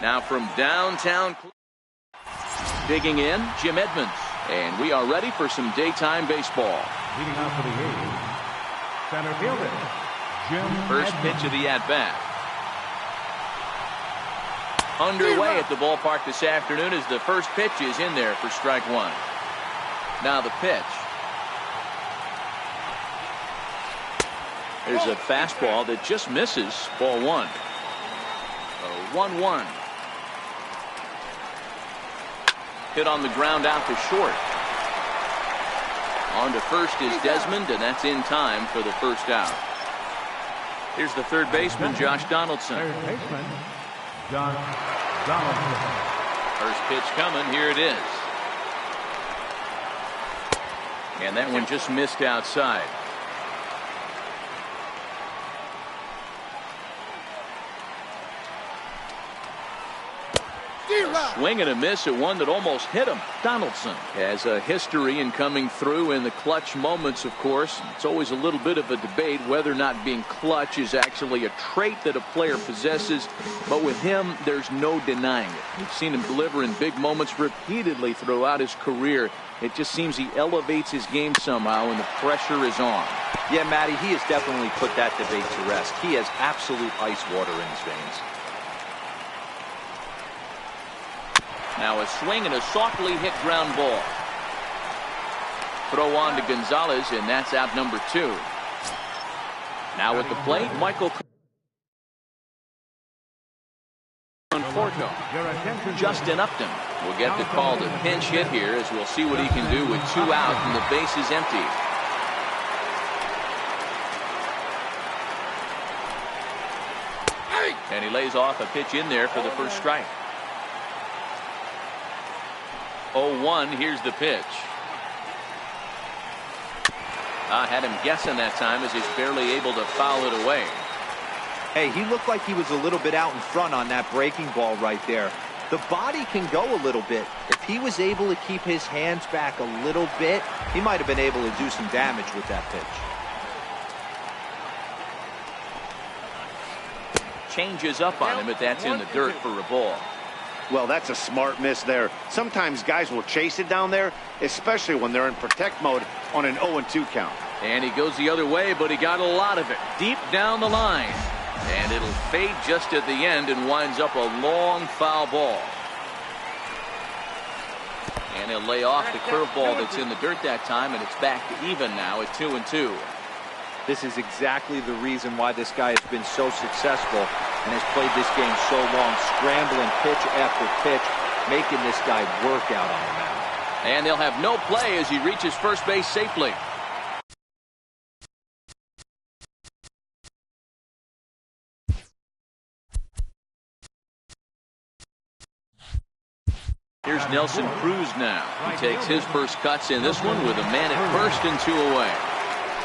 Now from downtown, digging in, Jim Edmonds. And we are ready for some daytime baseball. Leading off for the A's, center fielder, Jim First Edmonds. pitch of the at-bat. Underway at the ballpark this afternoon as the first pitch is in there for strike one. Now the pitch. There's a fastball that just misses. Ball one. 1-1. Hit on the ground out to short. On to first is Desmond, and that's in time for the first out. Here's the third baseman, Josh Donaldson. Third baseman, Josh Donaldson. First pitch coming. Here it is. And that one just missed outside. Swing and a miss at one that almost hit him. Donaldson has a history in coming through in the clutch moments, of course. It's always a little bit of a debate whether or not being clutch is actually a trait that a player possesses. But with him, there's no denying it. We've seen him deliver in big moments repeatedly throughout his career. It just seems he elevates his game somehow when the pressure is on. Yeah, Matty, he has definitely put that debate to rest. He has absolute ice water in his veins. Now a swing and a softly hit ground ball. Throw on to Gonzalez, and that's out number 2. Now at the plate, Michael Conforto. Justin Upton will get the call to pinch hit here, as we'll see what he can do with 2 out and the base is empty. And he lays off a pitch in there for the first strike. 0-1. Here's the pitch. I had him guessing that time as he's barely able to foul it away. Hey, he looked like he was a little bit out in front on that breaking ball right there. The body can go a little bit. If he was able to keep his hands back a little bit, he might have been able to do some damage with that pitch. Changes up on him, but that's in the dirt for a ball. Well, that's a smart miss there. Sometimes guys will chase it down there, especially when they're in protect mode on an 0-2 count. And he goes the other way, but he got a lot of it deep down the line. And it'll fade just at the end and winds up a long foul ball. And he'll lay off the curveball that's in the dirt that time, and it's back to even now at 2-2. This is exactly the reason why this guy has been so successful and has played this game so long, scrambling pitch after pitch, making this guy work out on the mound. And they'll have no play as he reaches first base safely. Here's Nelson Cruz now. He takes his first cuts in this one with a man at first and 2 away.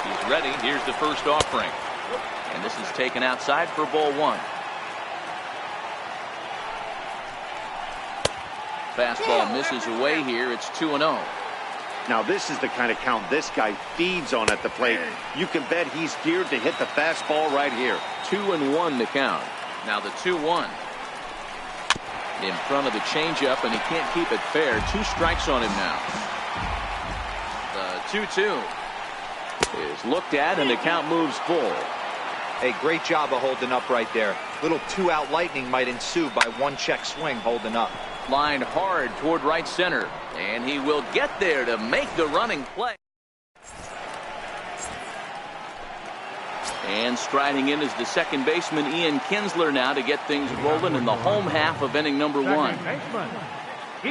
He's ready. Here's the first offering. And this is taken outside for ball 1. Fastball misses away here. It's 2-0. Now this is the kind of count this guy feeds on at the plate. You can bet he's geared to hit the fastball right here. 2-1 to count. Now the 2-1. In front of the changeup, and he can't keep it fair. 2 strikes on him now. The 2-2 is looked at, and the count moves full. Hey, great job of holding up right there. Little 2-out lightning might ensue by 1 check swing holding up. Lined hard toward right center, and he will get there to make the running play. And striding in is the second baseman, Ian Kinsler, now to get things rolling in the home half of inning number 1.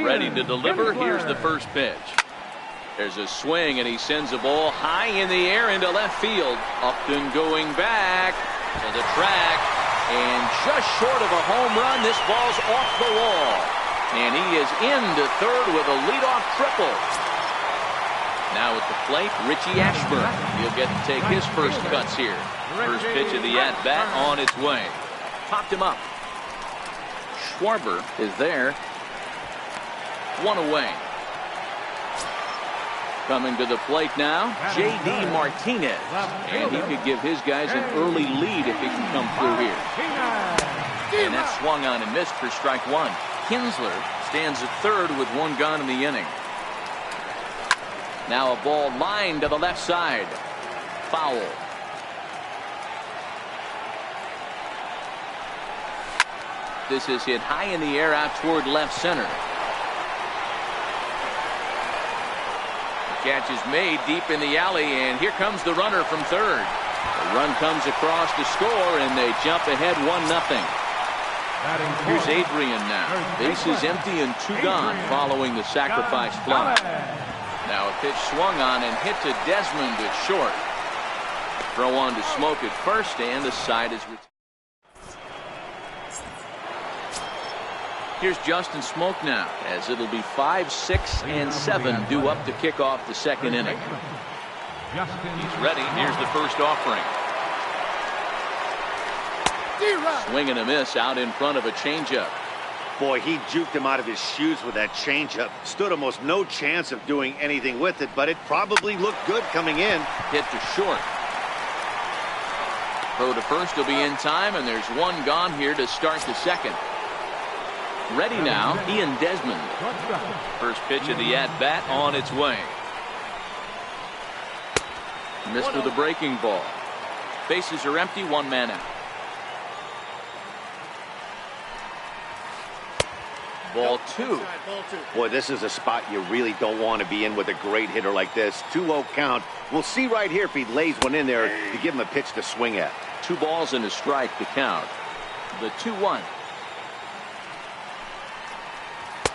Ready to deliver. Here's the first pitch. There's a swing, and he sends a ball high in the air into left field. Upton going back to the track, and just short of a home run, this ball's off the wall. And he is into third with a leadoff triple. Now at the plate, Richie Ashburn. He'll get to take his first cuts here. First pitch of the at-bat on its way. Popped him up. Schwarber is there. 1 away. Coming to the plate now, J.D. Martinez. And he could give his guys an early lead if he can come through here. And that swung on and missed for strike one. Kinsler stands at third with one gone in the inning. Now a ball lined to the left side. Foul. This is hit high in the air out toward left center. The catch is made deep in the alley, and here comes the runner from third. The run comes across to score, and they jump ahead 1-0. Here's Adrian now. Base is empty and two gone following the sacrifice fly. Now a pitch swung on and hit to Desmond at short. Throw on to Smoke at first, and the side is retired. Here's Justin Smoke now, as it'll be 5, 6, and 7 due up to kick off the second inning. He's ready. Here's the first offering. Swing and a miss out in front of a changeup. Boy, he juked him out of his shoes with that changeup. Stood almost no chance of doing anything with it, but it probably looked good coming in. Hit to short. Throw to first will be in time, and there's one gone here to start the second. Ready now, Ian Desmond. First pitch of the at-bat on its way. Missed with a breaking ball. Bases are empty, one man out. Ball two. Boy, this is a spot you really don't want to be in with a great hitter like this. 2-0 count. We'll see right here if he lays one in there to give him a pitch to swing at. 2 balls and a strike to count. The 2-1.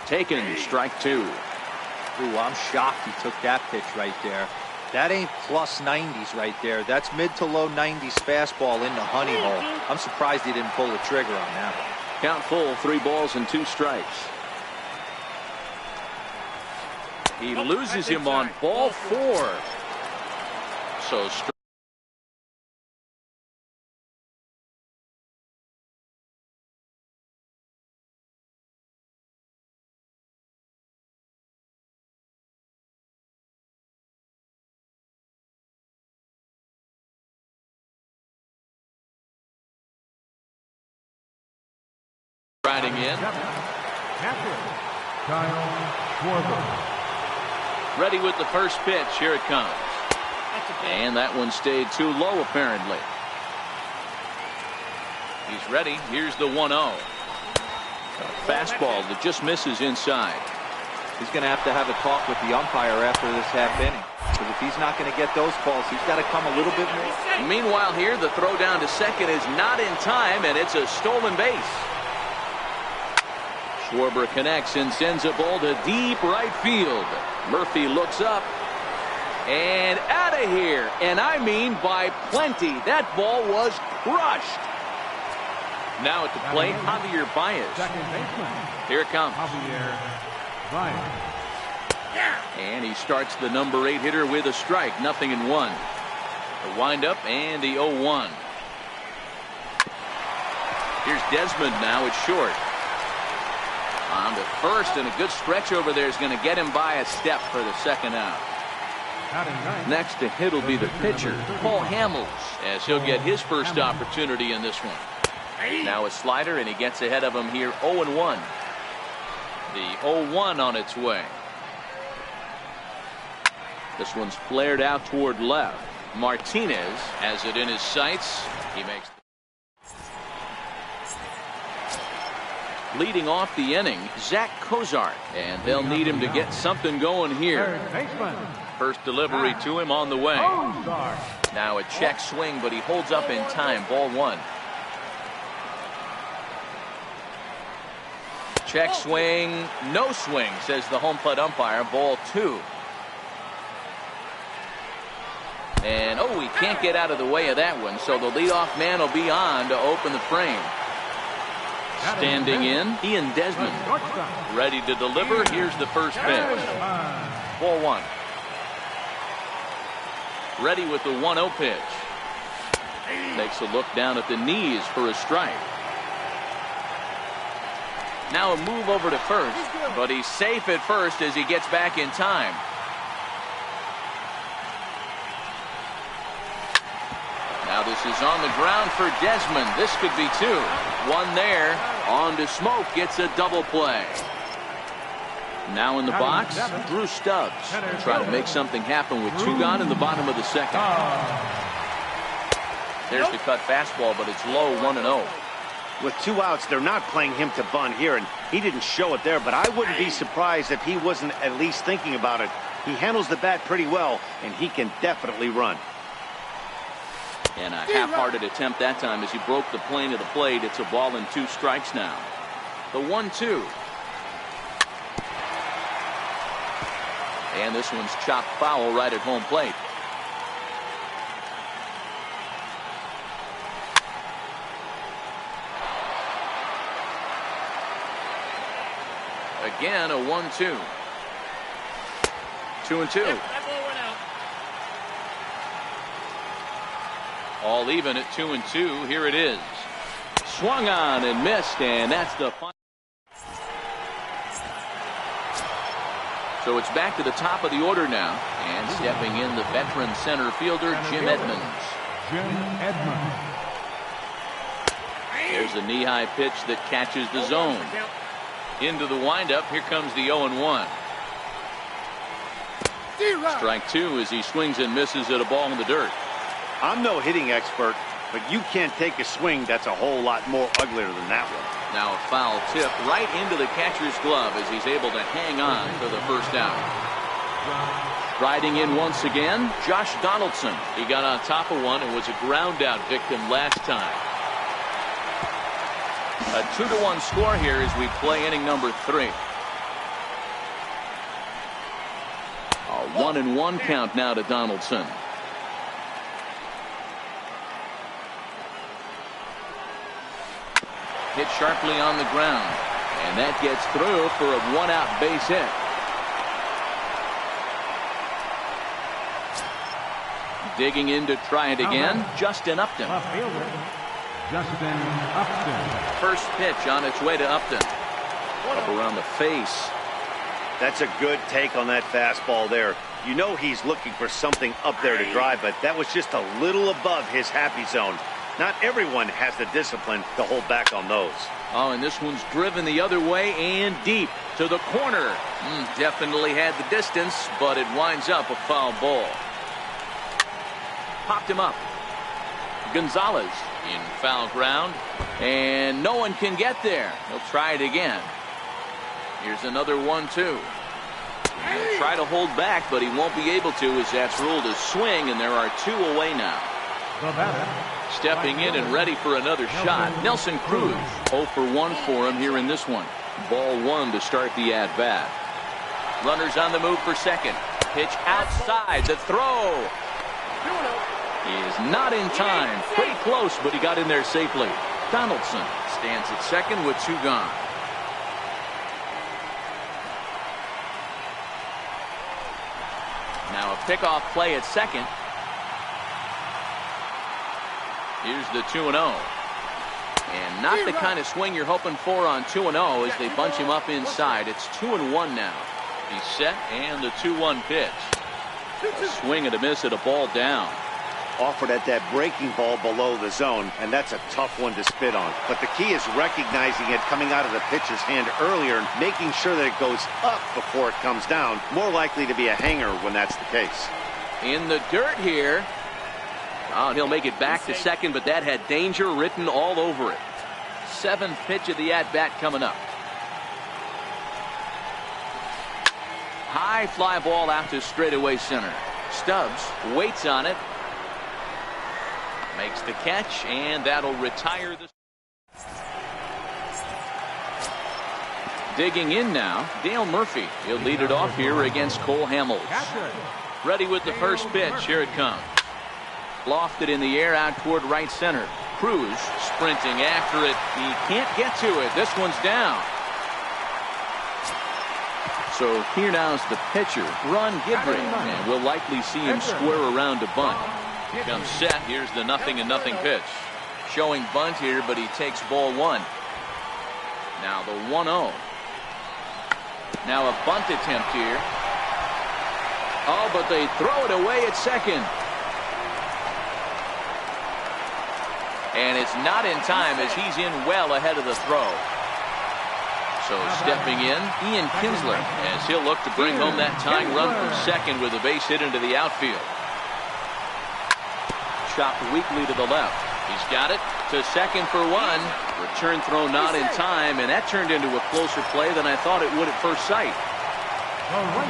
Taken, strike 2. Ooh, I'm shocked he took that pitch right there. That ain't plus 90s right there. That's mid to low 90s fastball in the honey hole. I'm surprised he didn't pull the trigger on that one. Count full, 3 balls and 2 strikes. He loses him on ball 4. So riding in. Ready with the first pitch. Here it comes. And that one stayed too low, apparently. He's ready. Here's the 1-0. A fastball that just misses inside. He's going to have a talk with the umpire after this half inning. Because if he's not going to get those calls, he's got to come a little bit more. Meanwhile, here, the throw down to second is not in time, and it's a stolen base. Schwarber connects and sends a ball to deep right field. Murphy looks up and out of here, and I mean by plenty. That ball was crushed. Now at the plate, Javier Baez. Here it comes. And he starts the number 8 hitter with a strike. 0-1. The windup and the 0-1. Here's Desmond now at short. On to first, and a good stretch over there is going to get him by a step for the second out. Next to hit will be the pitcher, Paul Hamels, as he'll get his first opportunity in this one. Now a slider, and he gets ahead of him here, 0-1. The 0-1 on its way. This one's flared out toward left. Martinez has it in his sights. He makes leading off the inning, Zach Cozart, and they'll need him to get something going here. First delivery to him on the way. Now a check swing, but he holds up in time. Ball 1. Check swing, no swing, says the home plate umpire. Ball 2. And he can't get out of the way of that one, so the leadoff man will be on to open the frame. Standing in, Ian Desmond. Ready to deliver. Here's the first pitch. Ball 1. Ready with the 1-0 pitch. Takes a look down at the knees for a strike. Now a move over to first, but he's safe at first as he gets back in time. Now this is on the ground for Desmond. This could be two. One there. On to Smoke. Gets a double play. Now in the box, Drew Stubbs. Trying to make something happen with two gone in the bottom of the second. There's the cut fastball, but it's low, 1-0. With 2 outs, they're not playing him to bunt here, and he didn't show it there, but I wouldn't be surprised if he wasn't at least thinking about it. He handles the bat pretty well, and he can definitely run. And a half-hearted attempt that time as he broke the plane of the plate. It's a ball and 2 strikes now. The 1-2. And this one's chopped foul right at home plate. Again, a 1-2. 2-2. All even at 2-2. Here it is. Swung on and missed, and that's the final. So it's back to the top of the order now, and stepping in the veteran center fielder Jim Edmonds. There's a knee-high pitch that catches the zone. Into the windup. Here comes the 0-1. Strike 2 as he swings and misses at a ball in the dirt. I'm no hitting expert, but you can't take a swing that's a whole lot more uglier than that one. Now a foul tip right into the catcher's glove as he's able to hang on for the first out. Riding in once again, Josh Donaldson. He got on top of one and was a ground out victim last time. A 2-1 score here as we play inning number 3. A 1-1 count now to Donaldson. Hit sharply on the ground, and that gets through for a 1-out base hit. Digging in to try it again, Justin Upton. First pitch on its way to Upton. Up around the face. That's a good take on that fastball there. You know he's looking for something up there to drive, but that was just a little above his happy zone. Not everyone has the discipline to hold back on those. Oh, and this one's driven the other way and deep to the corner. Definitely had the distance, but it winds up a foul ball. Popped him up. Gonzalez in foul ground, and no one can get there. He'll try it again. Here's another 1-2. He'll try to hold back, but he won't be able to as that's ruled a swing, and there are 2 away now. Stepping in and ready for another shot, Nelson Cruz. 0 for 1 for him here in this one. Ball 1 to start the at-bat. Runners on the move for second. Pitch outside. The throw is not in time. Pretty close, but he got in there safely. Donaldson stands at second with 2 gone. Now a pickoff play at second. Here's the 2-0. And not the kind of swing you're hoping for on 2-0 as they bunch him up inside. It's 2-1 now. He's set, and the 2-1 pitch. A swing and a miss at a ball down. Offered at that breaking ball below the zone, and that's a tough one to spit on. But the key is recognizing it coming out of the pitcher's hand earlier and making sure that it goes up before it comes down. More likely to be a hanger when that's the case. In the dirt here. Oh, he'll make it back to second, but that had danger written all over it. 7th pitch of the at-bat coming up. High fly ball out to straightaway center. Stubbs waits on it. Makes the catch, and that'll retire the... Digging in now, Dale Murphy. He'll lead it off here against Cole Hamels. Ready with the first pitch. Here it comes. Lofted in the air out toward right center. Cruz sprinting after it. He can't get to it. This one's down. So here now's the pitcher, Ron Guidry, and we'll likely see him square around to bunt. Comes set. Here's the 0-0 pitch. Showing bunt here, but he takes ball 1. Now the 1-0. Now a bunt attempt here. Oh, but they throw it away at second. And it's not in time as he's in well ahead of the throw. So stepping in, Ian Kinsler, as he'll look to bring home that tying run from second with a base hit into the outfield. Chopped weakly to the left. He's got it to second for one. Return throw not in time, and that turned into a closer play than I thought it would at first sight.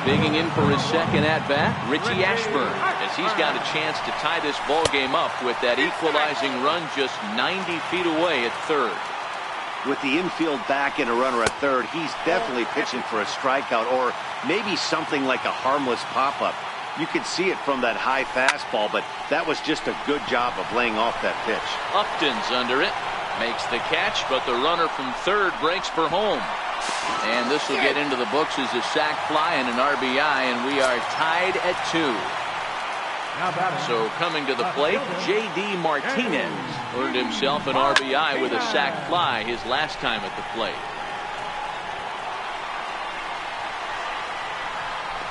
Digging in for his second at-bat, Richie Ashburn, as he's got a chance to tie this ball game up with that equalizing run just 90 feet away at third. With the infield back and a runner at third, he's definitely pitching for a strikeout or maybe something like a harmless pop-up. You could see it from that high fastball, but that was just a good job of laying off that pitch. Upton's under it, makes the catch, but the runner from third breaks for home. And this will get into the books as a sac fly and an RBI, and we are tied at 2. So coming to the plate, J.D. Martinez earned himself an RBI with a sac fly his last time at the plate.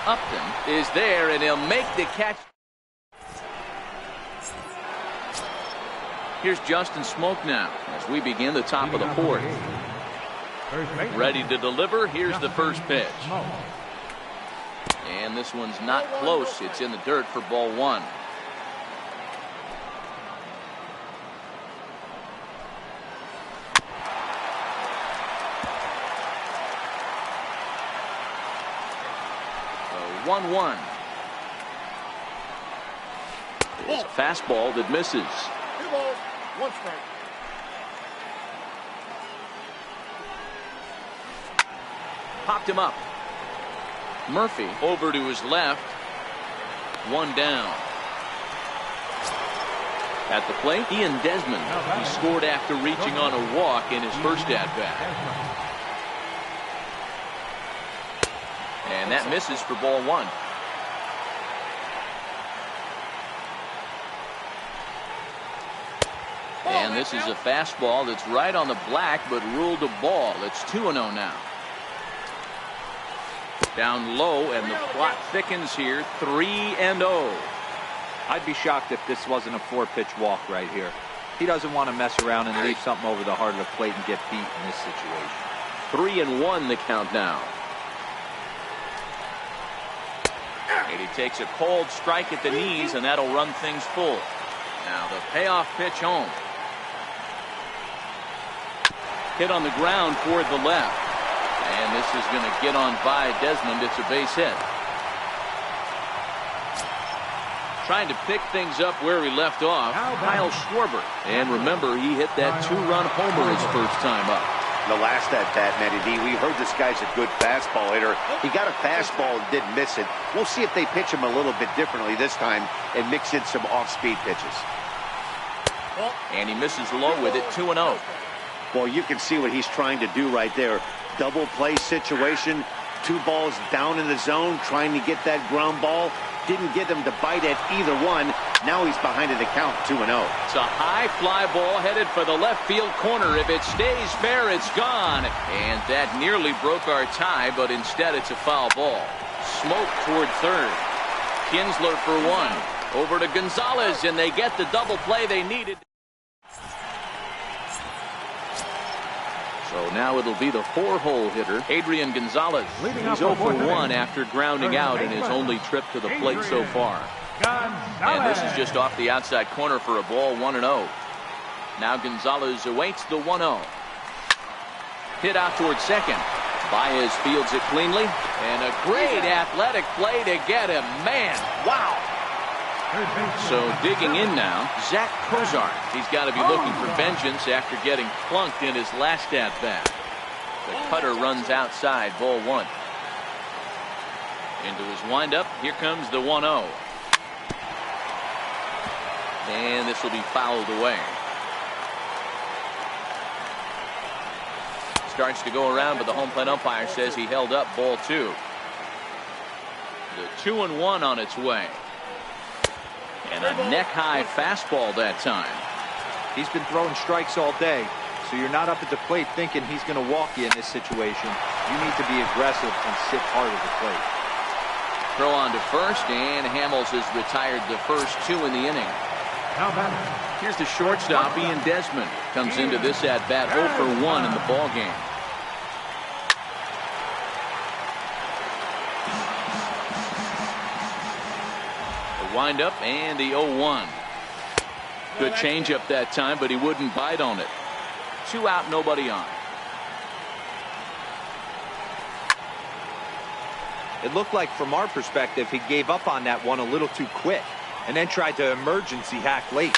Upton is there, and he'll make the catch. Here's Justin Smoke now as we begin the top of the fourth. Ready to deliver. Here's the first pitch. And this one's not close. It's in the dirt for ball one. The 1-1. It's a fastball that misses. 2 balls, 1 strike. Popped him up. Murphy over to his left. 1 down. At the plate, Ian Desmond. He scored after reaching on a walk in his first at-bat. And that misses for ball one. And this is a fastball that's right on the black but ruled a ball. It's 2-0 now. Down low, and the plot thickens here. 3-0. I'd be shocked if this wasn't a 4-pitch walk right here. He doesn't want to mess around and leave something over the heart of the plate and get beat in this situation. 3-1 the count now. And he takes a cold strike at the knees, and that'll run things full. Now the payoff pitch home. Hit on the ground toward the left. And this is going to get on by Desmond. It's a base hit. Trying to pick things up where he left off, Kyle Schwarber. And remember, he hit that 2-run homer his first time up. The last at-bat, Matty D, we heard this guy's a good fastball hitter. He got a fastball and didn't miss it. We'll see if they pitch him a little bit differently this time and mix in some off-speed pitches. And he misses low with it, 2-0. Well, you can see what he's trying to do right there. Double play situation, 2 balls down in the zone, trying to get that ground ball. Didn't get him to bite at either one. Now he's behind in the count, 2-0. It's a high fly ball headed for the left field corner. If it stays fair, it's gone. And that nearly broke our tie, but instead it's a foul ball. Smoke toward third. Kinsler for 1. Over to Gonzalez, and they get the double play they needed. So now it'll be the 4-hole hitter, Adrian Gonzalez. He's 0 for 1 after grounding out in his only trip to the plate so far. And this is just off the outside corner for a ball, 1-0. Now Gonzalez awaits the 1-0. Hit out towards second. Baez fields it cleanly. And a great athletic play to get him. Man, wow. So digging in now, Zach Cozart. He's got to be looking for vengeance after getting clunked in his last at-bat. The cutter runs outside, ball 1. Into his windup, here comes the 1-0. And this will be fouled away. Starts to go around, but the home plate umpire says he held up, ball 2. The 2-1 on its way. And a neck-high fastball that time. He's been throwing strikes all day, so you're not up at the plate thinking he's going to walk you in this situation. You need to be aggressive and sit hard at the plate. Throw on to first, and Hamels has retired the first 2 in the inning. Now batting. Here's the shortstop, Ian Desmond. Comes into this at-bat 0 for 1 in the ball game. The windup and the 0-1. Good changeup that time, but he wouldn't bite on it. 2 out, nobody on. It looked like from our perspective he gave up on that one a little too quick and then tried to emergency hack late.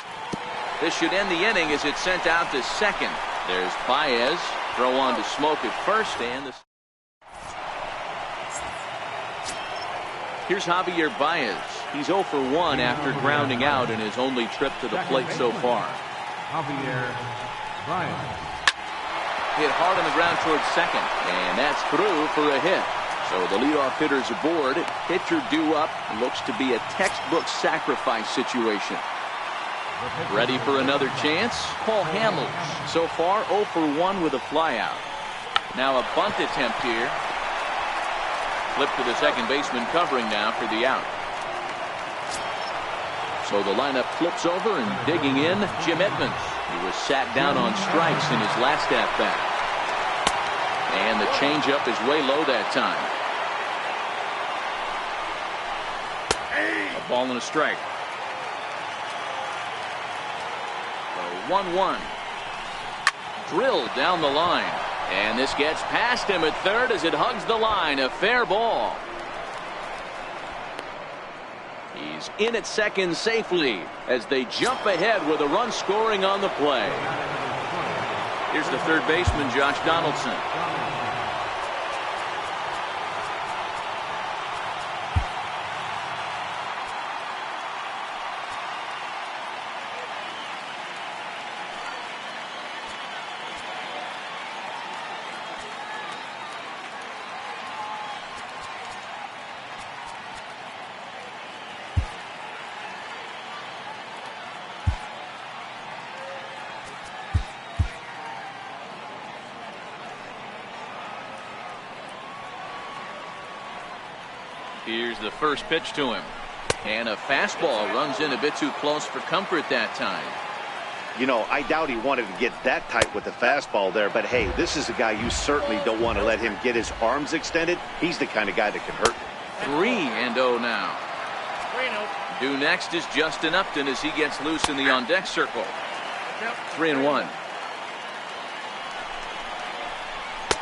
This should end the inning as it's sent out to second. There's Baez. Throw on to Smoke at first. And here's Javier Baez. He's 0 for 1 after grounding out in his only trip to the plate so far. Javier Baez. Hit hard on the ground towards second. And that's through for a hit. So the leadoff hitter's aboard. Pitcher due up. Looks to be a textbook sacrifice situation. Ready for another chance? Paul Hamels. So far 0 for 1 with a flyout. Now a bunt attempt here. Flip to the second baseman covering now for the out. So the lineup flips over and digging in, Jim Edmonds. He was sat down on strikes in his last at-bat. And the changeup is way low that time. A ball and a strike. The 1-1. Drilled down the line. And this gets past him at third as it hugs the line. A fair ball. He's in at second safely as they jump ahead with a run scoring on the play. Here's the third baseman, Josh Donaldson. Here's the first pitch to him. And a fastball runs in a bit too close for comfort that time. You know, I doubt he wanted to get that tight with the fastball there, but hey, this is a guy you certainly don't want to let him get his arms extended. He's the kind of guy that can hurt. 3-0 now. Due next is Justin Upton as he gets loose in the on-deck circle. 3-1.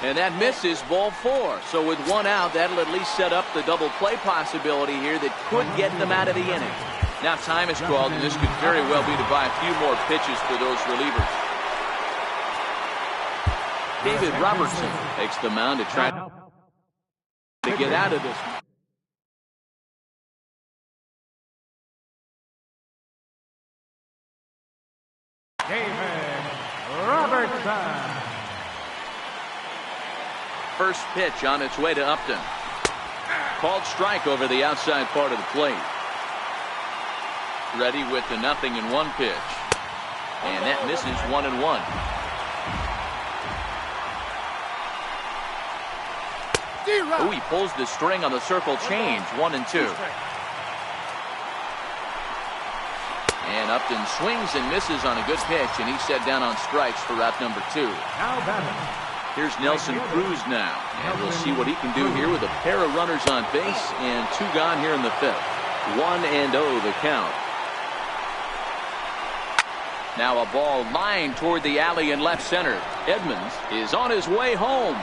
And that misses, ball 4. So with 1 out, that'll at least set up the double play possibility here that could get them out of the inning. Now time is called, and this could very well be to buy a few more pitches for those relievers. David Robertson takes the mound to try to get out of this. David Robertson. First pitch on its way to Upton. Called strike over the outside part of the plate. Ready with the 0-1 pitch. And that misses 1-1. Oh, he pulls the string on the circle change. 1-2. And Upton swings and misses on a good pitch, and he's set down on strikes for out number 2. Now batting. Here's Nelson Cruz now, and we'll see what he can do here with a pair of runners on base and 2 gone here in the 5th. 1-0 the count. Now a ball lined toward the alley in left center. Edmonds is on his way home.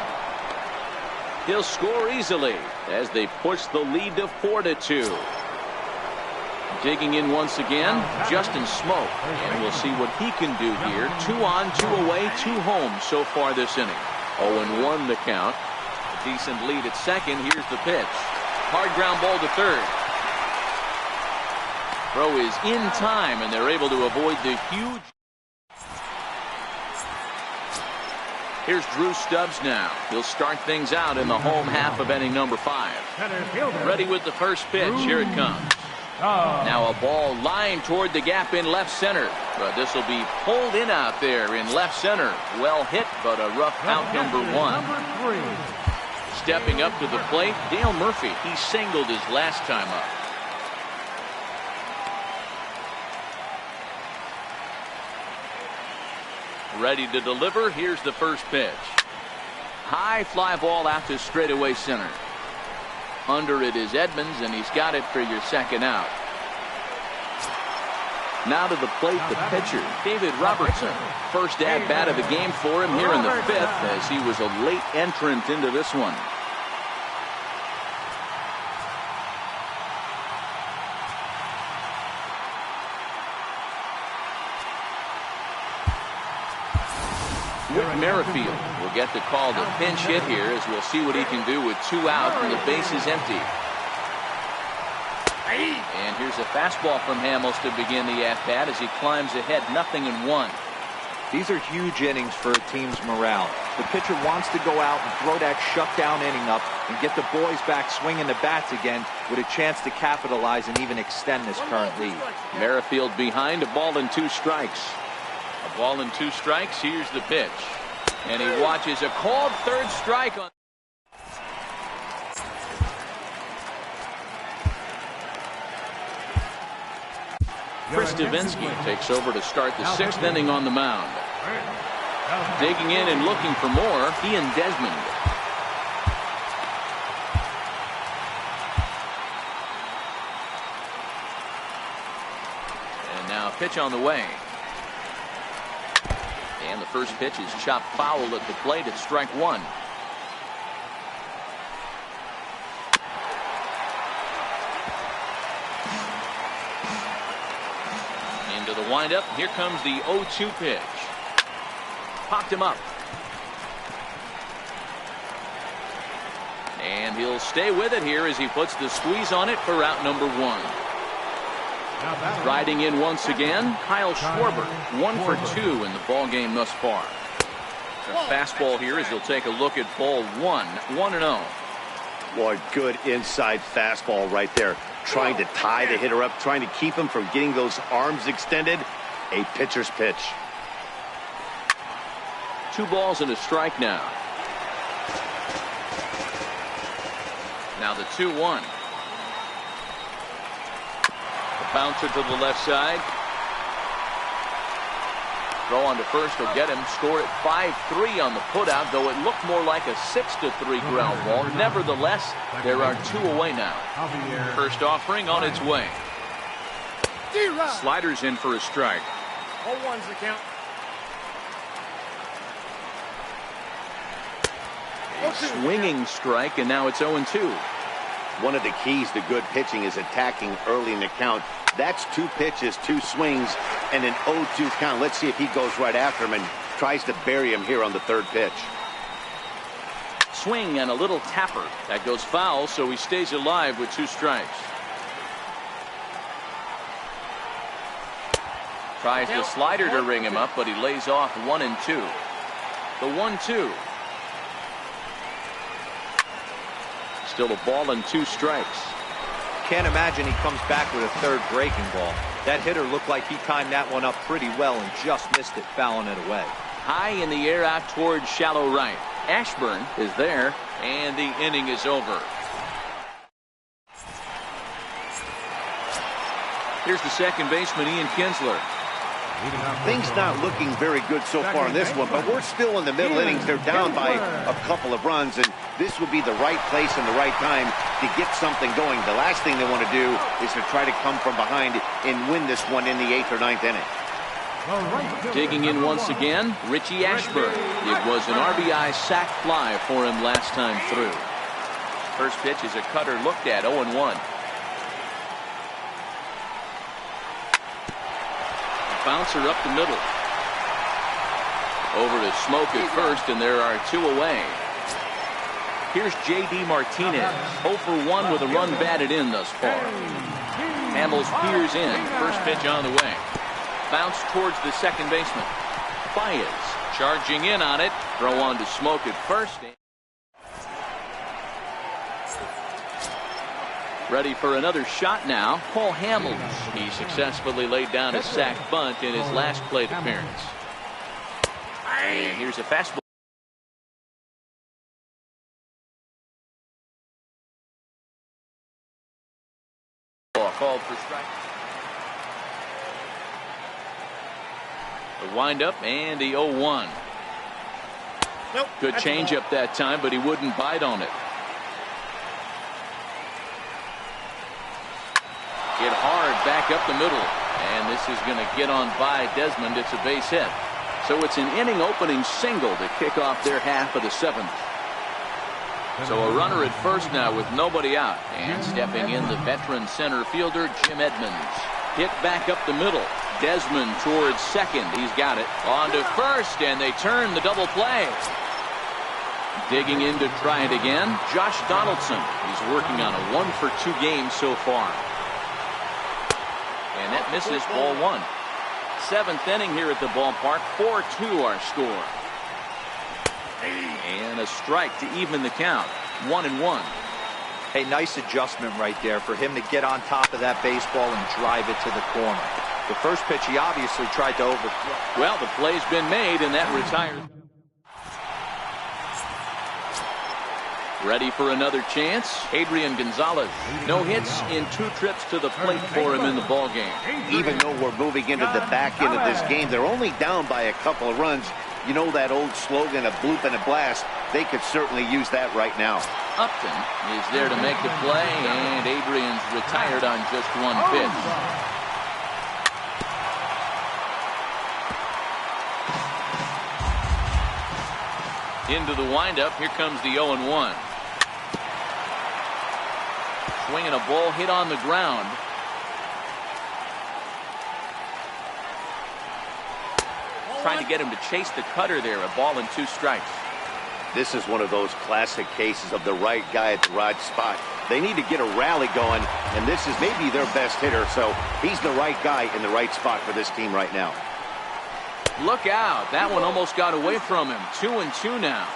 He'll score easily as they push the lead to 4-2. Digging in once again, Justin Smoke, and we'll see what he can do here. 2 on, 2 away, 2 home so far this inning. 0-1 the count. A decent lead at second. Here's the pitch. Hard ground ball to third. Throw is in time, and they're able to avoid the huge. Here's Drew Stubbs now. He'll start things out in the home half of inning number 5. Ready with the first pitch. Here it comes. Now a ball lined toward the gap in left center, but this will be pulled in out there in left center. Well hit, but a rough out number 1. Stepping up to the plate, Dale Murphy. He singled his last time up. Ready to deliver. Here's the first pitch. High fly ball out to straightaway center. Under it is Edmonds, and he's got it for your second out. Now to the plate, the pitcher, David Robertson. First at-bat of the game for him here in the fifth, as he was a late entrant into this one. Whit Merrifield will get the call to pinch hit here, as we'll see what he can do with 2 out and the base is empty. And here's a fastball from Hamels to begin the at-bat as he climbs ahead 0-1. These are huge innings for a team's morale. The pitcher wants to go out and throw that shutdown inning up and get the boys back swinging the bats again with a chance to capitalize and even extend this current lead. Merrifield behind, a ball and 2 strikes. A ball and 2 strikes. Here's the pitch. And he watches a called third strike on. Chris Davinsky takes over to start the 6th inning on the mound. Digging in and looking for more, Ian Desmond. And now pitch on the way. And the first pitch is chopped foul at the plate at strike 1. Into the windup. Here comes the 0-2 pitch. Popped him up. And he'll stay with it here as he puts the squeeze on it for out number 1. Riding in once again, Kyle Schwarber, 1 for 2 in the ball game thus far. A fastball here as he'll take a look at ball 1, 1-0. Boy, good inside fastball right there. Trying to tie the hitter up, trying to keep him from getting those arms extended. A pitcher's pitch. 2 balls and a strike now. Now the 2-1. Bouncer to the left side. Throw on to first will get him. Score at 5-3 on the putout, though it looked more like a 6-3 ground ball. Nevertheless, there are 2 away now. First offering on its way. Sliders in for a strike. 0-1's the count. A swinging strike, and now it's 0-2. One of the keys to good pitching is attacking early in the count. That's 2 pitches, 2 swings, and an 0-2 count. Let's see if he goes right after him and tries to bury him here on the 3rd pitch. Swing and a little tapper. That goes foul, so he stays alive with 2 strikes. Tries the slider to ring him up, but he lays off 1-2. The 1-2. Still a ball and 2 strikes. Can't imagine he comes back with a 3rd breaking ball. That hitter looked like he timed that one up pretty well and just missed it, fouling it away. High in the air out towards shallow right. Ashburn is there, and the inning is over. Here's the second baseman, Ian Kinsler. Things not looking very good so far in this one, but we're still in the middle innings. They're down by a couple of runs, and this would be the right place and the right time to get something going. The last thing they want to do is to try to come from behind and win this one in the 8th or 9th inning. Digging in once again, Richie Ashburn. It was an RBI sac fly for him last time through. First pitch is a cutter looked at, 0-1. Bouncer up the middle. Over to Smoke at first, and there are 2 away. Here's J.D. Martinez, 0 for 1 with a run batted in thus far. Hamels peers in. First pitch on the way. Bounce towards the second baseman. Baez charging in on it. Throw on to Smoke at first. Ready for another shot now, Paul Hamels. He successfully laid down a sac bunt in his last plate appearance. And here's a fastball. Called for strike. The windup and the 0-1. Nope, Good changeup that time, but he wouldn't bite on it. Hit hard back up the middle, and this is going to get on by Desmond. It's a base hit. So it's an inning opening single to kick off their half of the 7th. So a runner at first now with nobody out, and stepping in the veteran center fielder Jim Edmonds. Hit back up the middle. Desmond towards second. He's got it. On to first, and they turn the double play. Digging in to try it again, Josh Donaldson. He's working on a 1-for-2 game so far. And that misses, ball 1. 7th inning here at the ballpark. 4-2 our score. And a strike to even the count. 1-1. Hey, nice adjustment right there for him to get on top of that baseball and drive it to the corner. The first pitch he obviously tried to overthrow. Well, the play's been made, and that retires. Ready for another chance. Adrian Gonzalez. No hits in 2 trips to the plate for him in the ballgame. Even though we're moving into the back end of this game, they're only down by a couple of runs. You know that old slogan, a bloop and a blast. They could certainly use that right now. Upton is there to make the play, and Adrian's retired on just 1 pitch. Into the windup. Here comes the 0-1. Swinging a ball hit on the ground. Trying to get him to chase the cutter there. A ball and 2 strikes. This is one of those classic cases of the right guy at the right spot. They need to get a rally going, and this is maybe their best hitter, so he's the right guy in the right spot for this team right now. Look out. That one almost got away from him. 2-2 now.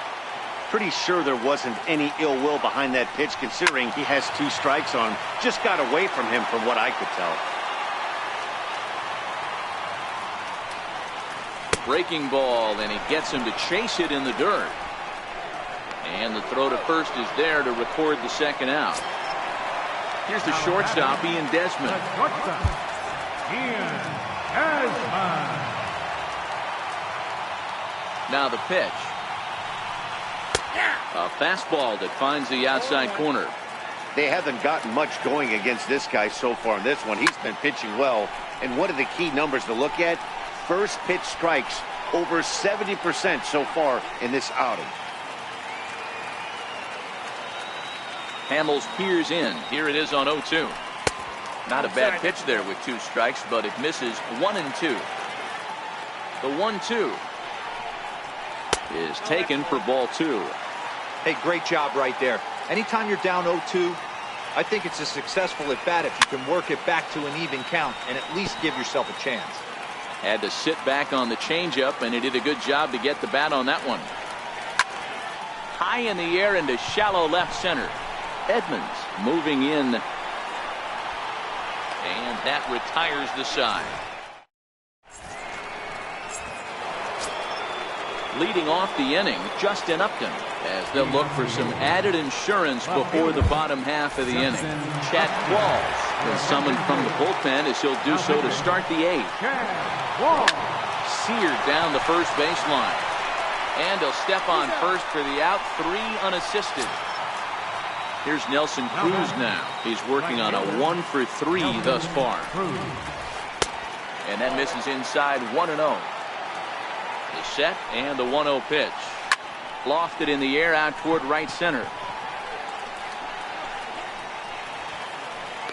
Pretty sure there wasn't any ill will behind that pitch, considering he has 2 strikes on him. Just got away from him from what I could tell. Breaking ball, and he gets him to chase it in the dirt. And the throw to first is there to record the 2nd out. Here's the shortstop, Ian Desmond. Now the pitch. A fastball that finds the outside corner. They haven't gotten much going against this guy so far in this one. He's been pitching well. And one of the key numbers to look at, first pitch strikes, over 70% so far in this outing. Hamels peers in. Here it is on 0-2. Not a bad pitch there with 2 strikes, but it misses 1-2. The 1-2 is taken for ball 2. Hey, great job right there. Anytime you're down 0-2, I think it's a successful at bat if you can work it back to an even count and at least give yourself a chance. Had to sit back on the changeup, and he did a good job to get the bat on that one. High in the air into shallow left center. Edmonds moving in, and that retires the side. Leading off the inning, Justin Upton, as they'll look for some added insurance before the bottom half of the inning. Chad Qualls is summoned from the bullpen as he'll do so to start the 8th. Seared down the first baseline, and he'll step on first for the out. 3 unassisted. Here's Nelson Cruz now. He's working on a 1-for-3 thus far. And that misses inside 1-0. The set and the 1-0 pitch. Lofted in the air out toward right center.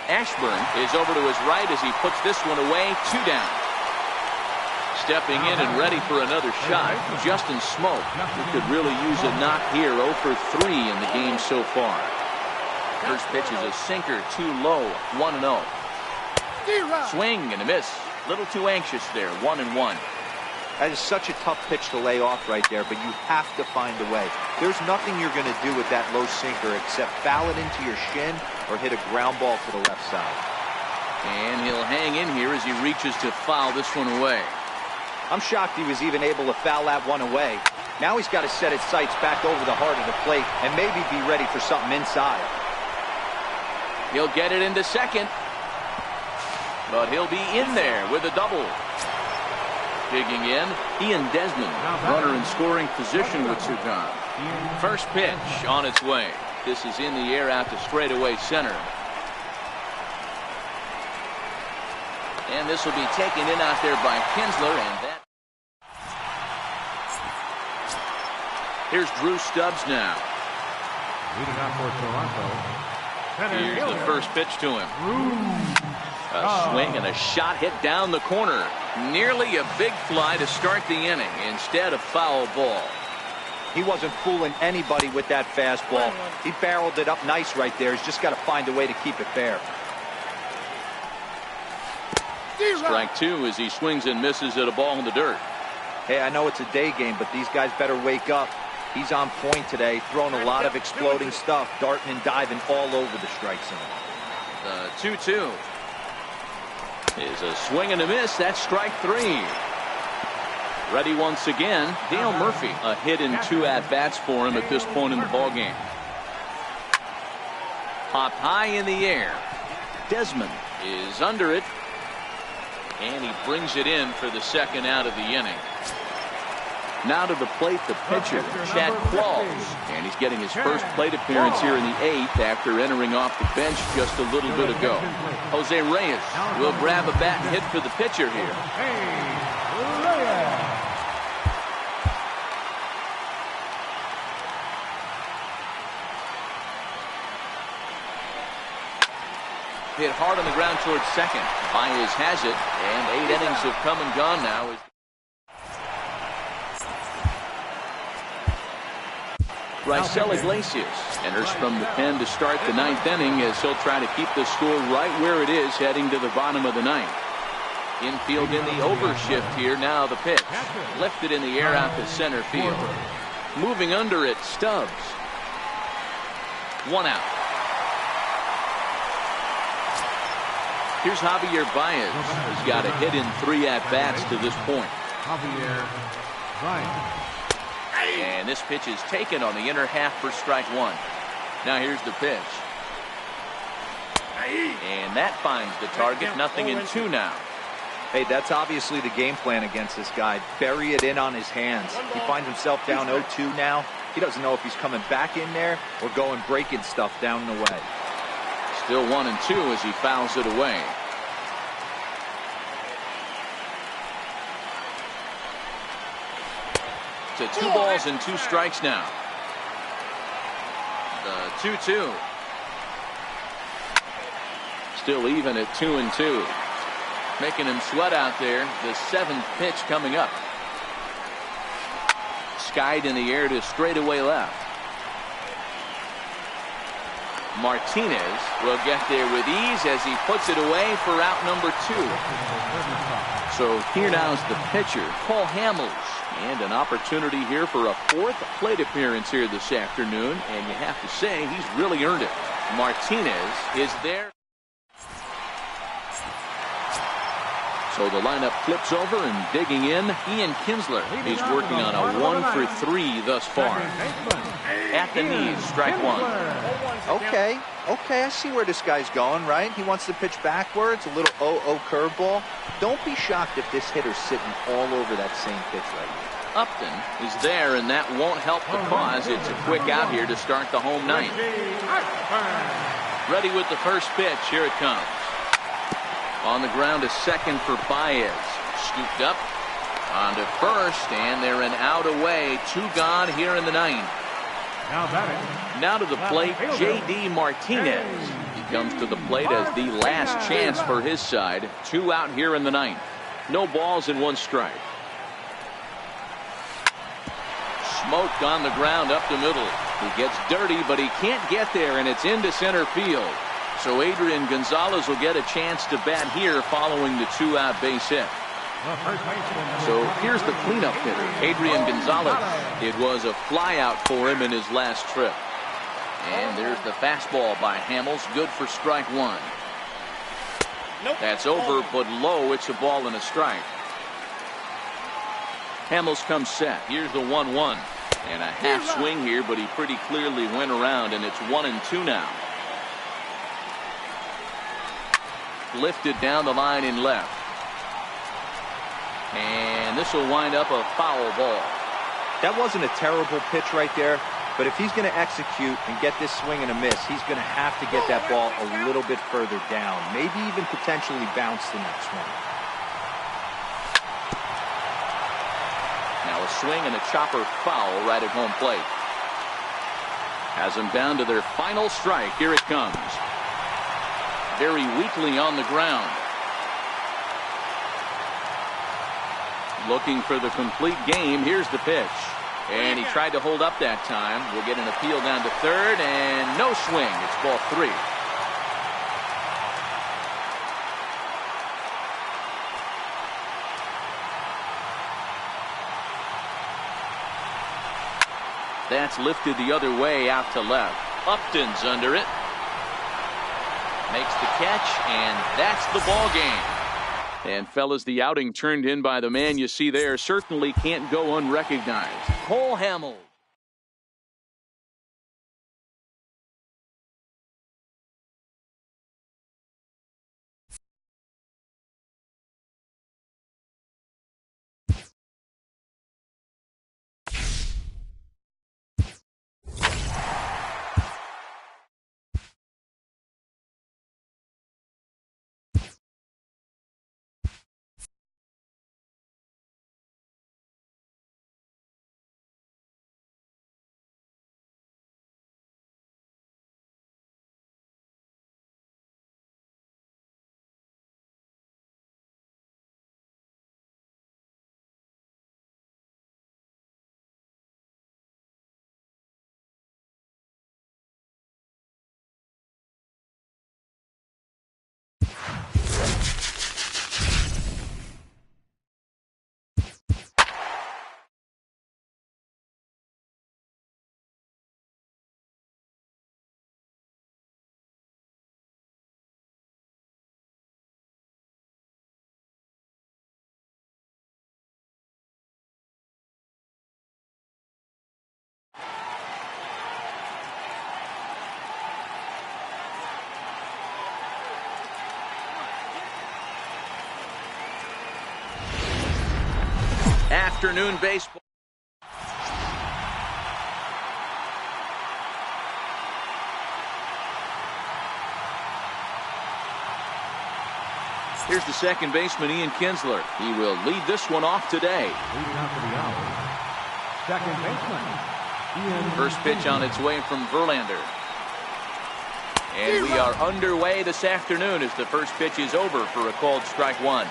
Ashburn is over to his right as he puts this one away. 2 down. Stepping in and ready for another shot, Justin Smoke, who could really use a knock here. 0-for-3 in the game so far. First pitch is a sinker, too low. 1-0. Swing and a miss. Little too anxious there. 1-1. That is such a tough pitch to lay off right there, but you have to find a way. There's nothing you're going to do with that low sinker except foul it into your shin or hit a ground ball to the left side. And he'll hang in here as he reaches to foul this one away. I'm shocked he was even able to foul that one away. Now he's got to set his sights back over the heart of the plate and maybe be ready for something inside. He'll get it into second, but he'll be in there with a double. Digging in, Ian Desmond, runner in scoring position with 2 gone. First pitch on its way. This is in the air out to straightaway center. And this will be taken in out there by Kinsler, and that. Here's Drew Stubbs now. Leading up for Toronto. Here's the first pitch to him. A swing and a shot hit down the corner. Nearly a big fly to start the inning. Instead, a foul ball. He wasn't fooling anybody with that fastball. He barreled it up nice right there. He's just got to find a way to keep it fair. Strike 2 as he swings and misses at a ball in the dirt. Hey, I know it's a day game, but these guys better wake up. He's on point today, throwing a lot of exploding stuff, darting and diving all over the strike zone. The 2-2 is a swing and a miss. That's strike 3. Ready once again, Dale Murphy. A hit in 2 at-bats for him at this point in the ballgame. Popped high in the air. Desmond is under it. And he brings it in for the second out of the inning. Now to the plate, the pitcher, Chad Qualls. And he's getting his first plate appearance here in the 8th after entering off the bench just a little bit ago. Jose Reyes will grab a bat and hit for the pitcher here. Hit hard on the ground towards second. Baez has it, and 8 innings have come and gone now. Raisel Iglesias enters from the pen to start the 9th inning as he'll try to keep the score right where it is heading to the bottom of the 9th. Infield in the overshift here. Now the pitch. Lifted in the air out to center field. Moving under it, Stubbs. 1 out. Here's Javier Baez. He's got a hit in 3 at-bats to this point. Javier Baez. And this pitch is taken on the inner half for strike 1. Now here's the pitch. And that finds the target. 0-2 now. Hey, that's obviously the game plan against this guy. Bury it in on his hands. He finds himself down 0-2 now. He doesn't know if he's coming back in there or going breaking stuff down the way. Still 1-2 as he fouls it away. To 2 balls and 2 strikes now. The 2-2. Still even at 2-2. Making him sweat out there. The 7th pitch coming up. Skied in the air to straightaway left. Martinez will get there with ease as he puts it away for out number 2. So here now is the pitcher, Cole Hamels. And an opportunity here for a 4th plate appearance here this afternoon. And you have to say he's really earned it. Martinez is there. So the lineup flips over and digging in, Ian Kinsler. He's working on a 1 for 3 thus far. At the knees, strike 1. Okay, I see where this guy's going, right? He wants to pitch backwards, a little 0-0 curveball. Don't be shocked if this hitter's sitting all over that same pitch right now. Upton is there, and that won't help the cause. It's a quick out here to start the home 9th. Ready with the first pitch. Here it comes. On the ground to second for Baez. Scooped up on to first, and they're an out away. 2 gone here in the 9th. Now to the plate, J.D. Martinez. He comes to the plate as the last chance for his side. 2 out here in the 9th. No balls and 1 strike. Smoked on the ground up the middle. He gets dirty, but he can't get there, and it's into center field. So Adrian Gonzalez will get a chance to bat here following the 2-out base hit. So here's the cleanup hitter, Adrian Gonzalez. It was a fly out for him in his last trip. And there's the fastball by Hamels, good for strike 1. That's over, but low. It's a ball and a strike. Hamels comes set. Here's the 1-1. And a half swing here, but he pretty clearly went around, and it's 1-2 now. Lifted down the line in left. And And this will wind up a foul ball. That wasn't a terrible pitch right there, but if he's going to execute and get this swing and a miss, he's going to have to get that ball a little bit further down, maybe even potentially bounce the next one. Now a swing and a chopper foul right at home plate. Has them down to their final strike. Here it comes. Very weakly on the ground. Looking for the complete game. Here's the pitch. And he tried to hold up that time. We'll get an appeal down to third, and no swing. It's ball 3. That's lifted the other way out to left. Upton's under it. Makes the catch, and that's the ball game. And fellas, the outing turned in by the man you see there certainly can't go unrecognized. Cole Hamels. Afternoon baseball. Here's the second baseman, Ian Kinsler. He will lead this one off today. Second baseman. First pitch on its way from Verlander. And we are underway this afternoon as the first pitch is over for a called strike 1.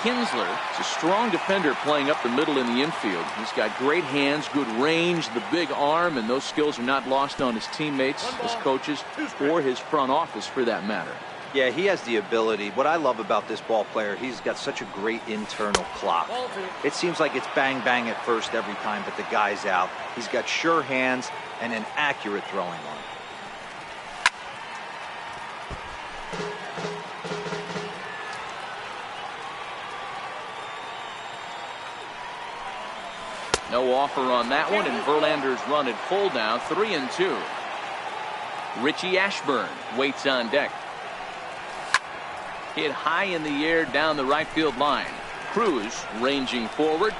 Kinsler is a strong defender playing up the middle in the infield. He's got great hands, good range, the big arm, and those skills are not lost on his teammates, his coaches, or his front office for that matter. Yeah, he has the ability. What I love about this ball player, he's got such a great internal clock. It seems like it's bang, bang at first every time, but the guy's out. He's got sure hands and an accurate throwing arm. No offer on that one, and Verlander's run at full now, 3-2. Richie Ashburn waits on deck. Hit high in the air down the right field line. Cruz ranging forward.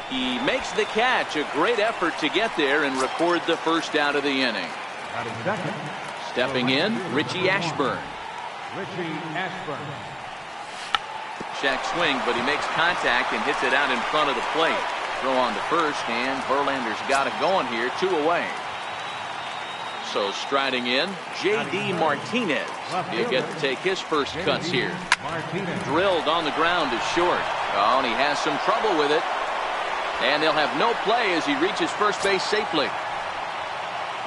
He makes the catch. A great effort to get there and record the first out of the inning. Stepping in, Richie Ashburn. Check swing, but he makes contact and hits it out in front of the plate. Throw on to first, and Verlander's got it going here, 2 away. So striding in, J.D. Martinez. He'll get to take his first cuts here. Drilled on the ground is short. Oh, and he has some trouble with it. And they'll have no play as he reaches first base safely.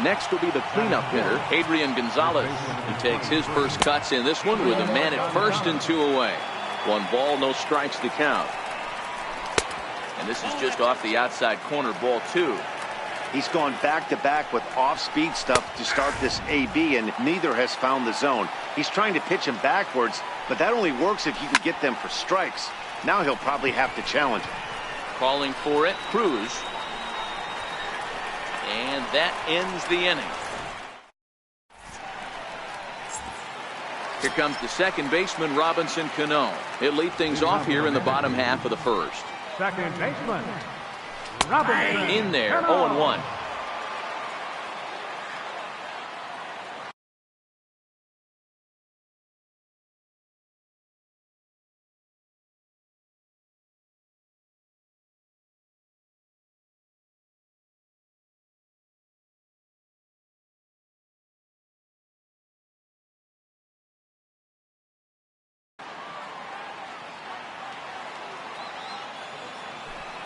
Next will be the cleanup hitter, Adrian Gonzalez. He takes his first cuts in this one with a man at first and 2 away. 1 ball, no strikes to count. And this is just off the outside corner, ball 2. He's gone back-to-back with off-speed stuff to start this AB, and neither has found the zone. He's trying to pitch him backwards, but that only works if you can get them for strikes. Now he'll probably have to challenge him. Calling for it, Cruz. And that ends the inning. Here comes the second baseman, Robinson Cano. He'll lead things off here in the bottom half of the first. Second baseman, Robinson. In there, 0-1.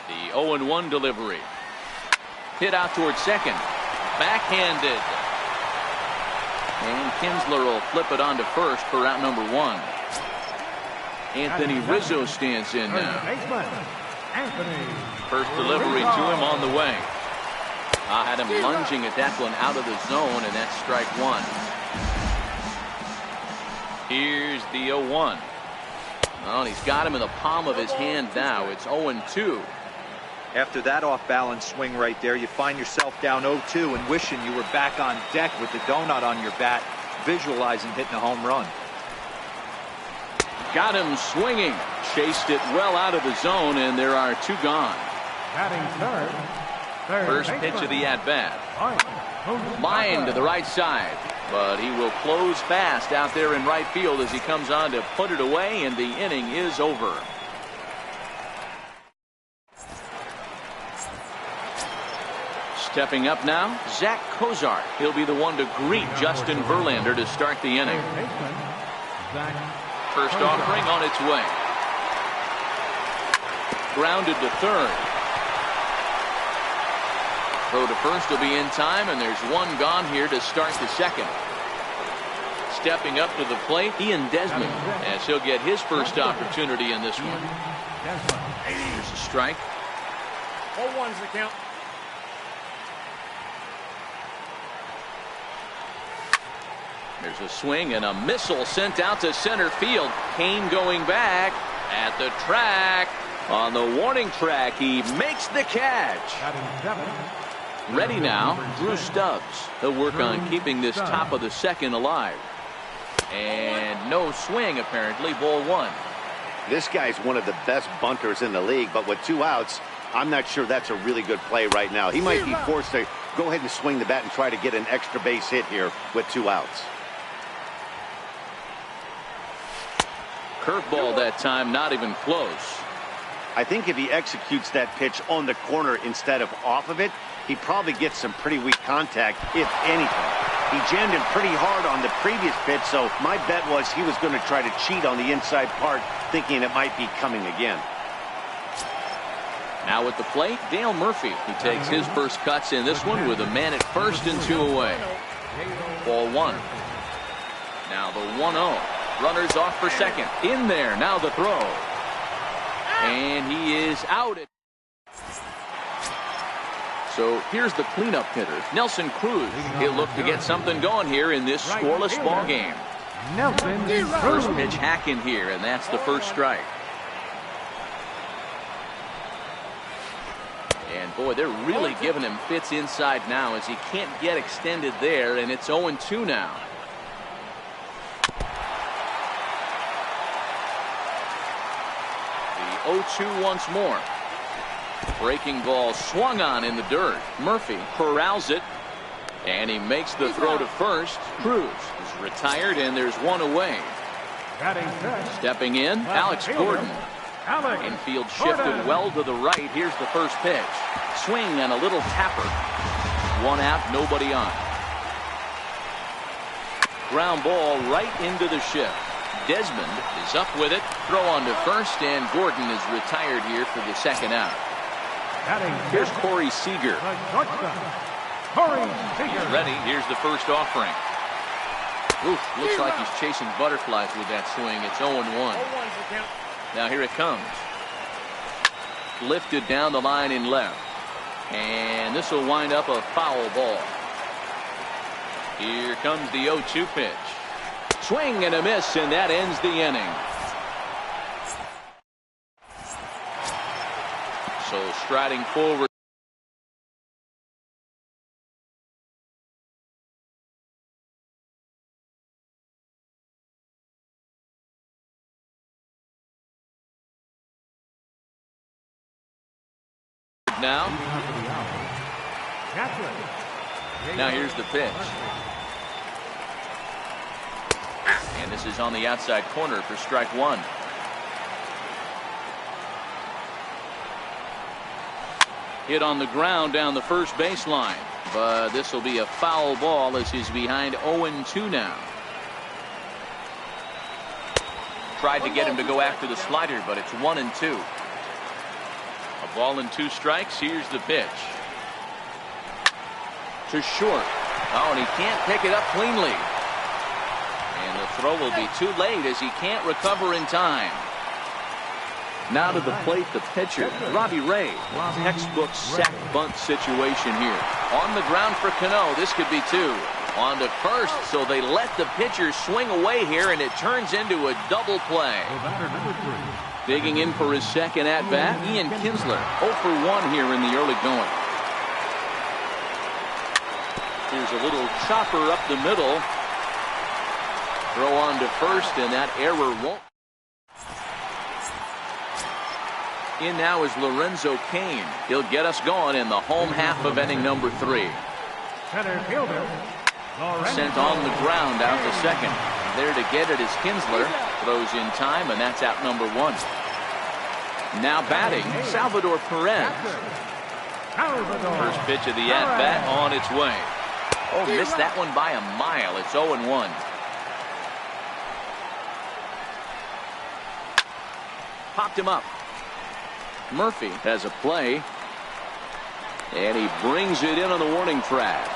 The 0-1 delivery. Hit out towards second. Backhanded. And Kinsler will flip it on to first for out number 1. Anthony Rizzo stands in now. First delivery to him on the way. I had him lunging at that one out of the zone, and that's strike 1. Here's the 0-1. Well, and he's got him in the palm of his hand now. It's 0-2. After that off-balance swing right there, you find yourself down 0-2 and wishing you were back on deck with the donut on your bat, visualizing hitting a home run. Got him swinging. Chased it well out of the zone, and there are 2 gone. First pitch of the at-bat. Line to the right side, but he will close fast out there in right field as he comes on to put it away, and the inning is over. Stepping up now, Zach Cozart. He'll be the one to greet Justin Verlander to start the inning. First offering on its way. Grounded to third. Throw to first will be in time, and there's 1 gone here to start the second. Stepping up to the plate, Ian Desmond, as he'll get his first opportunity in this one. Here's a strike. 0-1's the count. There's a swing and a missile sent out to center field. Kane going back at the track. On the warning track, he makes the catch. Ready now, Drew Stubbs. He'll work on keeping this top of the second alive. And no swing, apparently. Ball 1. This guy's one of the best bunters in the league, but with 2 outs, I'm not sure that's a really good play right now. He might be forced to go ahead and swing the bat and try to get an extra base hit here with 2 outs. Curveball that time, not even close. I think if he executes that pitch on the corner instead of off of it, he probably gets some pretty weak contact, if anything. He jammed him pretty hard on the previous pitch, so my bet was he was going to try to cheat on the inside part, thinking it might be coming again. Now at the plate, Dale Murphy. He takes his first cuts in this one with a man at first and 2 away. Ball 1. Now the 1-0. Runners off for second. In there. Now the throw. And he is out. So here's the cleanup hitter, Nelson Cruz. He'll look to get something going here in this scoreless ball game. First pitch hack in here, and that's the first strike. And boy, they're really giving him fits inside now as he can't get extended there, and it's 0-2 now. The 0-2 once more. Breaking ball swung on in the dirt. Murphy corrals it, and he makes the throw to first. Cruz is retired, and there's 1 away. Stepping in, Alex Gordon. Infield shifted well to the right. Here's the first pitch. Swing and a little tapper. 1 out, nobody on. Ground ball right into the shift. Desmond is up with it. Throw on to first, and Gordon is retired here for the second out. Here's Corey Seager. He's ready. Here's the first offering. Oof, looks like he's chasing butterflies with that swing. It's 0-1. Now here it comes. Lifted down the line in left. And this will wind up a foul ball. Here comes the 0-2 pitch. Swing and a miss, and that ends the inning. So striding forward. Now here's the pitch. And this is on the outside corner for strike one. Hit on the ground down the first baseline. But this will be a foul ball as he's behind 0-2 now. Tried to get him to go after the slider, but it's 1-2. A ball and 2 strikes. Here's the pitch. To short. Oh, and he can't pick it up cleanly. And the throw will be too late as he can't recover in time. Now to the plate, the pitcher, Robbie Ray. Textbook sack bunt situation here. On the ground for Cano. This could be 2. On to first, so they let the pitcher swing away here, and it turns into a double play. Digging in for his second at-bat, Ian Kinsler. 0 for 1 here in the early going. Here's a little chopper up the middle. Throw on to first, and that error won't. In now is Lorenzo Cain. He'll get us going in the home half of inning number 3. Center fielder. Sent on the ground out to second. There to get it is Kinsler. Throws in time, and that's out number 1. Now batting, Salvador Perez. First pitch of the at-bat on its way. Oh, missed that one by a mile. It's 0-1. Popped him up. Murphy has a play. And he brings it in on the warning track.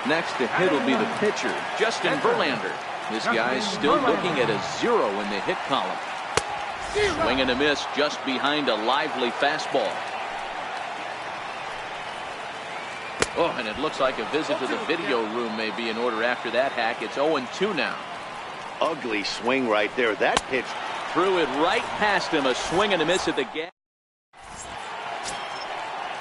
Next to hit will be the pitcher, Justin Verlander. This guy's still looking at a 0 in the hit column. Swing and a miss just behind a lively fastball. Oh, and it looks like a visit to the video room may be in order after that hack. It's 0-2 now. Ugly swing right there. That pitch threw it right past him. A swing and a miss at the gap.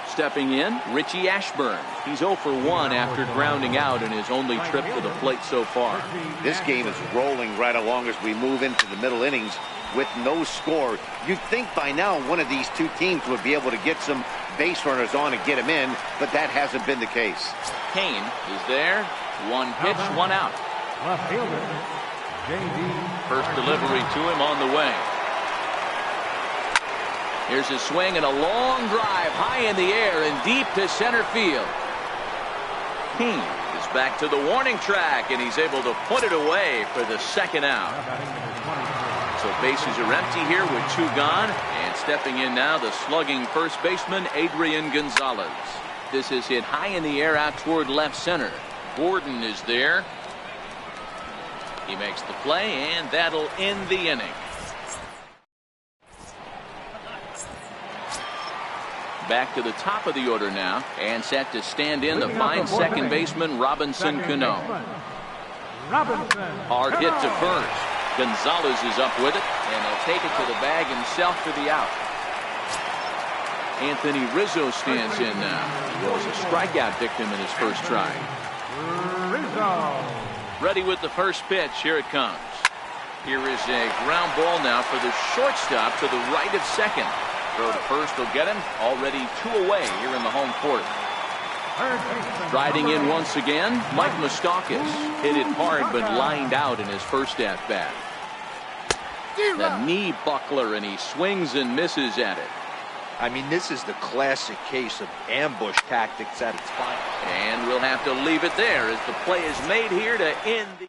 Stepping in, Richie Ashburn. He's 0 for 1 after grounding out in his only trip to the plate so far. This game is rolling right along as we move into the middle innings with no score. You'd think by now one of these two teams would be able to get some base runners on and get them in, but that hasn't been the case. Cain is there. 1 pitch, 1 out. Left fielder. First delivery to him on the way. Here's a swing and a long drive high in the air and deep to center field. Cain is back to the warning track, and he's able to put it away for the second out. So bases are empty here with 2 gone, and stepping in now the slugging first baseman Adrian Gonzalez. This is hit high in the air out toward left center. Gordon is there. He makes the play, and that'll end the inning. Back to the top of the order now, and set to stand in the fine second baseman Robinson Cano. Hard hit to first. Gonzalez is up with it, and he'll take it to the bag himself for the out. Anthony Rizzo stands in now. He was a strikeout victim in his first try. Ready with the first pitch. Here it comes. Here is a ground ball now for the shortstop to the right of second. Throw to first will get him. Already 2 away here in the home fourth. Striding in once again, Mike Moustakas. Hit it hard but lined out in his first at bat. The knee buckler, and he swings and misses at it. I mean, this is the classic case of ambush tactics at its finest. And we'll have to leave it there as the play is made here to end the.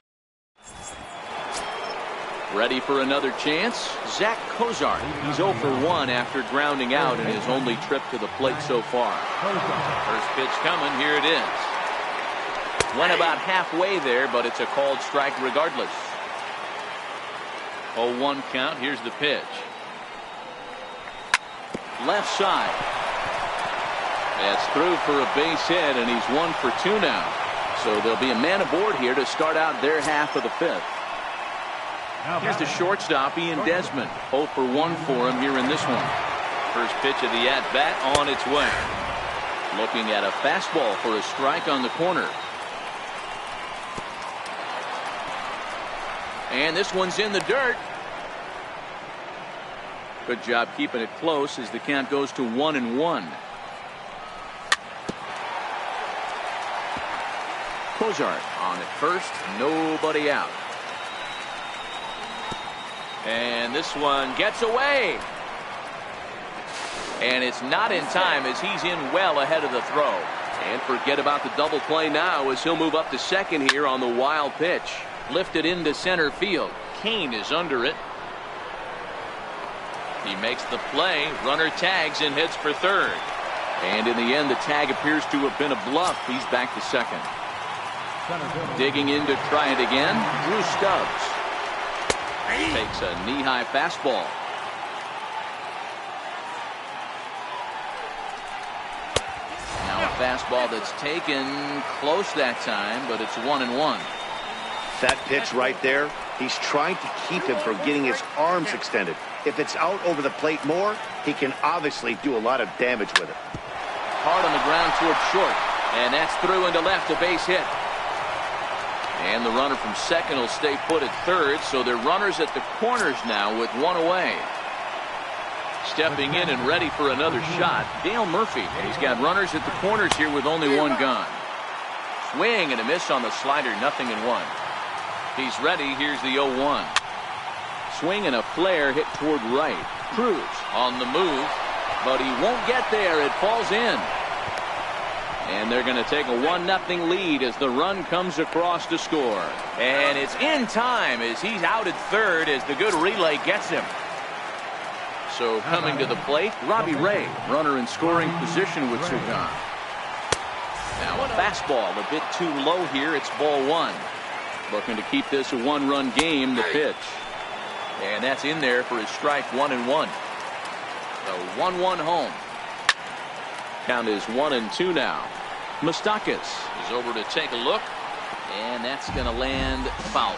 Ready for another chance? Zach Kozart. He's 0 for 1 after grounding out in his only trip to the plate so far. First pitch coming. Here it is. Went about halfway there, but it's a called strike regardless. 0-1 count. Here's the pitch. Left side. That's through for a base hit, and he's 1 for 2 now. So there'll be a man aboard here to start out their half of the 5th. Here's the shortstop, Ian Desmond. 0 for 1 for him here in this one. First pitch of the at-bat on its way. Looking at a fastball for a strike on the corner. And this one's in the dirt. Good job keeping it close as the count goes to 1-1. Cozart on at first, nobody out. And this one gets away. And it's not in time as he's in well ahead of the throw. And forget about the double play now as he'll move up to second here on the wild pitch. Lifted into center field. Kane is under it. He makes the play. Runner tags and heads for third. And in the end, the tag appears to have been a bluff. He's back to second. Digging in to try it again, Drew Stubbs. Takes a knee-high fastball. Now a fastball that's taken close that time, but it's 1-1. That pitch right there, he's trying to keep him from getting his arms extended. If it's out over the plate more, he can obviously do a lot of damage with it. Hard on the ground toward short, and that's through into left, a base hit. And the runner from second will stay put at third, so they're runners at the corners now with one away. Stepping in and ready for another shot, Dale Murphy. He's got runners at the corners here with only one gone. Swing and a miss on the slider, 0-1. He's ready. Here's the 0-1. Swing and a flare hit toward right. Cruz on the move, but he won't get there. It falls in. And they're going to take a 1-0 lead as the run comes across to score. And it's in time as he's out at third as the good relay gets him. So coming to the plate, Robbie Ray, runner in scoring position with two gone. Now a fastball a bit too low here. It's ball one. Looking to keep this a one-run game, the pitch. And that's in there for his strike, 1-1. The 1-1 home. Count is 1-2 now. Moustakas is over to take a look, and that's going to land foul.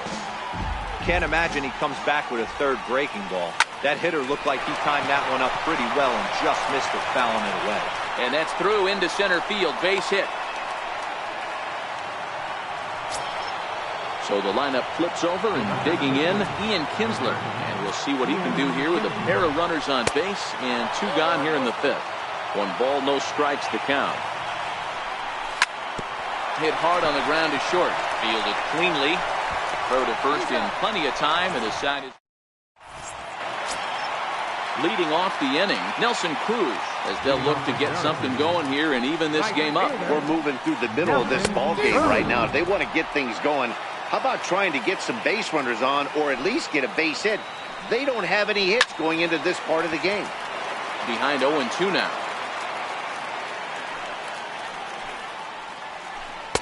Can't imagine he comes back with a third breaking ball. That hitter looked like he timed that one up pretty well and just missed it, fouling it away. And that's through into center field, base hit. So the lineup flips over and digging in, Ian Kinsler. And we'll see what he can do here with a pair of runners on base and two gone here in the fifth. 1 ball, no strikes to count. Hit hard on the ground to short. Fielded cleanly. Throw to first in plenty of time, and the side is leading off the inning. Nelson Cruz, as they'll look to get something going here and even this game up. We're moving through the middle of this ball game right now. If they want to get things going, how about trying to get some base runners on or at least get a base hit? They don't have any hits going into this part of the game. Behind 0-2 now.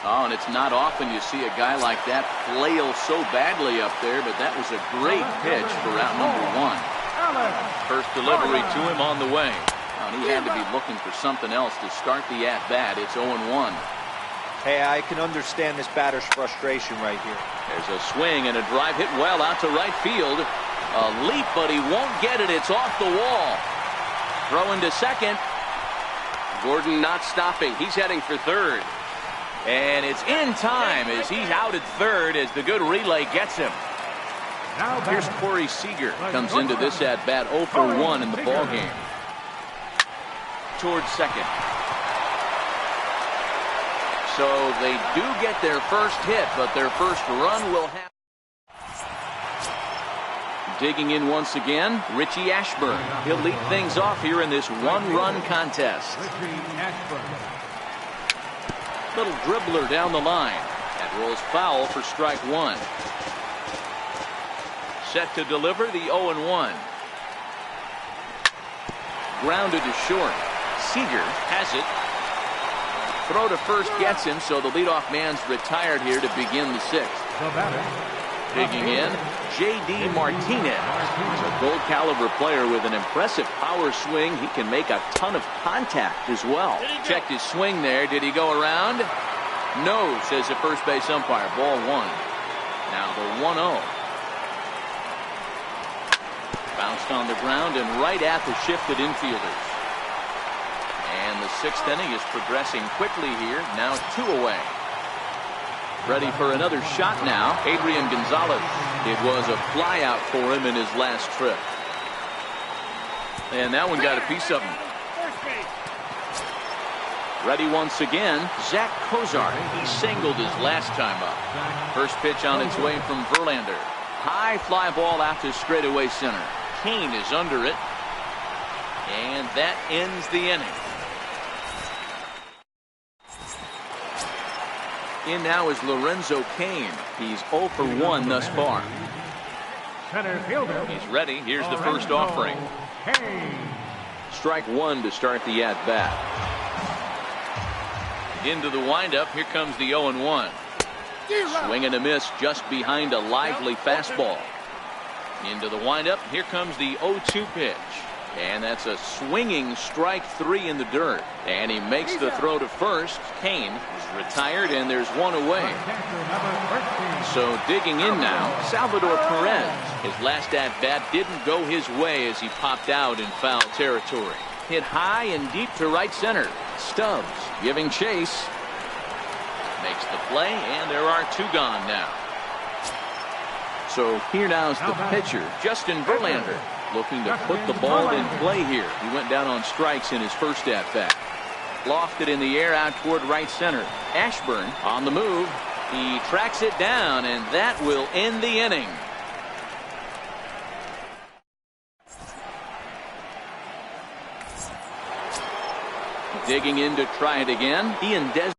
Oh, and it's not often you see a guy like that flail so badly up there, but that was a great pitch for out number 1. First delivery to him on the way. And he had to be looking for something else to start the at-bat. It's 0-1. Hey, I can understand this batter's frustration right here. There's a swing and a drive hit well out to right field. A leap, but he won't get it. It's off the wall. Throwing to second. Gordon not stopping. He's heading for third. And it's in time as he's out at third as the good relay gets him. Here's Corey Seager. Comes into this at-bat 0 for 1 in the ballgame. Towards second. So they do get their first hit, but their first run will have. Digging in once again, Richie Ashburn. He'll lead things off here in this one-run contest. Little dribbler down the line. That rolls foul for strike 1. Set to deliver the 0-1. Grounded to short. Seager has it. Throw to first gets him, so the leadoff man's retired here to begin the 6th. Digging in, J.D. Martinez. He's a gold caliber player with an impressive power swing. He can make a ton of contact as well. Checked his swing there. Did he go around? No, says the first base umpire. Ball 1. Now the 1-0. Bounced on the ground and right at the shifted infielders. And the 6th inning is progressing quickly here. Now 2 away. Ready for another shot now. Adrian Gonzalez. It was a flyout for him in his last trip. And that one got a piece of him. Ready once again, Zach Kozar. He singled his last time up. First pitch on its way from Verlander. High fly ball out to straightaway center. Kane is under it. And that ends the inning. In now is Lorenzo Kane. He's 0 for 1 thus far. He's ready. Here's the first offering. Strike one to start the at-bat. Into the windup. Here comes the 0-1. Swing and a miss just behind a lively fastball. Into the windup. Here comes the 0-2 pitch. And that's a swinging strike three in the dirt. And he makes the throw to first. Kane is retired, and there's one away. So digging in now, Salvador Perez. His last at-bat didn't go his way as he popped out in foul territory. Hit high and deep to right center. Stubbs giving chase. Makes the play, and there are two gone now. So here now is the pitcher, Justin Verlander, looking to put the ball in play here. He went down on strikes in his first at-bat. Lofted in the air out toward right center. Ashburn on the move. He tracks it down, and that will end the inning. Digging in to try it again. Ian Desmond.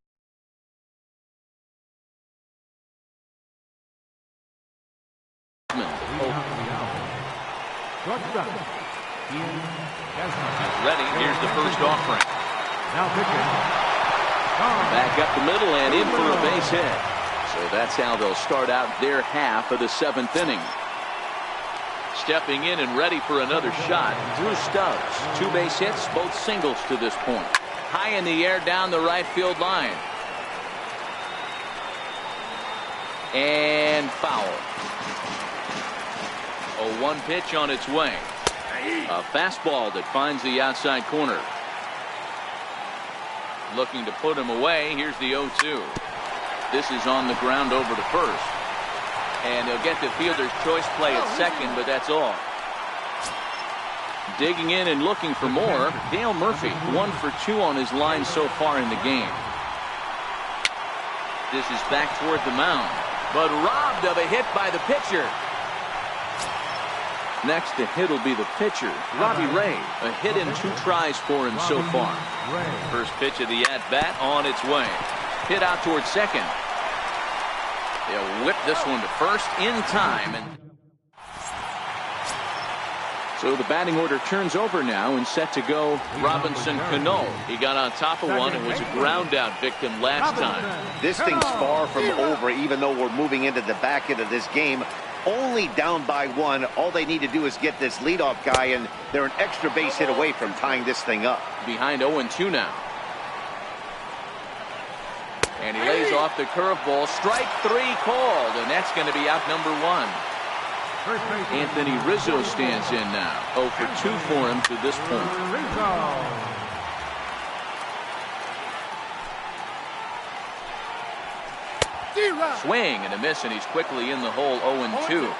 Ready. Here's the first offering. Back up the middle and in for a base hit. So that's how they'll start out their half of the seventh inning. Stepping in and ready for another shot, Drew Stubbs. Two base hits, both singles to this point. High in the air down the right field line. And foul. 0-1 pitch on its way. A fastball that finds the outside corner. Looking to put him away. Here's the 0-2. This is on the ground over to first. And he'll get the fielder's choice play at second, but that's all. Digging in and looking for more. Dale Murphy, 1 for 2 on his line so far in the game. This is back toward the mound, but robbed of a hit by the pitcher. Next to hit will be the pitcher, Robbie Ray. A hit in 2 tries for him so far. First pitch of the at-bat on its way. Hit out towards second. They'll whip this one to first in time. And so the batting order turns over now and set to go Robinson Cano. He got on top of one and was a ground out victim last time. This thing's far from over, even though we're moving into the back end of this game. Only down by 1. All they need to do is get this leadoff guy, and they're an extra base hit away from tying this thing up. Behind 0-2 now. And he lays off the curveball. Strike 3 called, and that's going to be out number 1. Anthony Rizzo stands in now. 0 for 2 for him to this point. Swing and a miss, and he's quickly in the hole. 0-2.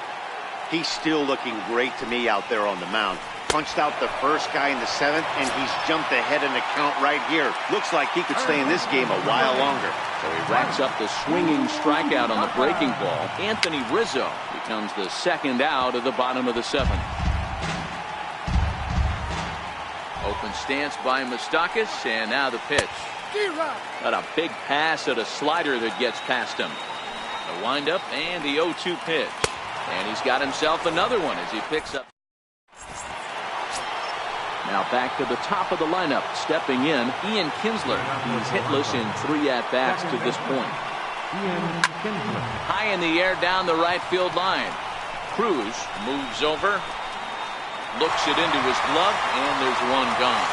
He's still looking great to me out there on the mound. Punched out the first guy in the 7th, and he's jumped ahead in the count right here. Looks like he could stay in this game a while longer. So he racks up the swinging strikeout on the breaking ball. Anthony Rizzo becomes the second out of the bottom of the 7th. Open stance by Moustakas, and now the pitch. Got a big pass at a slider that gets past him. The windup and the 0-2 pitch. And he's got himself another one as he picks up. Now back to the top of the lineup. Stepping in, Ian Kinsler. He's hitless in 3 at-bats to this point. High in the air down the right field line. Cruz moves over. Looks it into his glove, and there's one gone.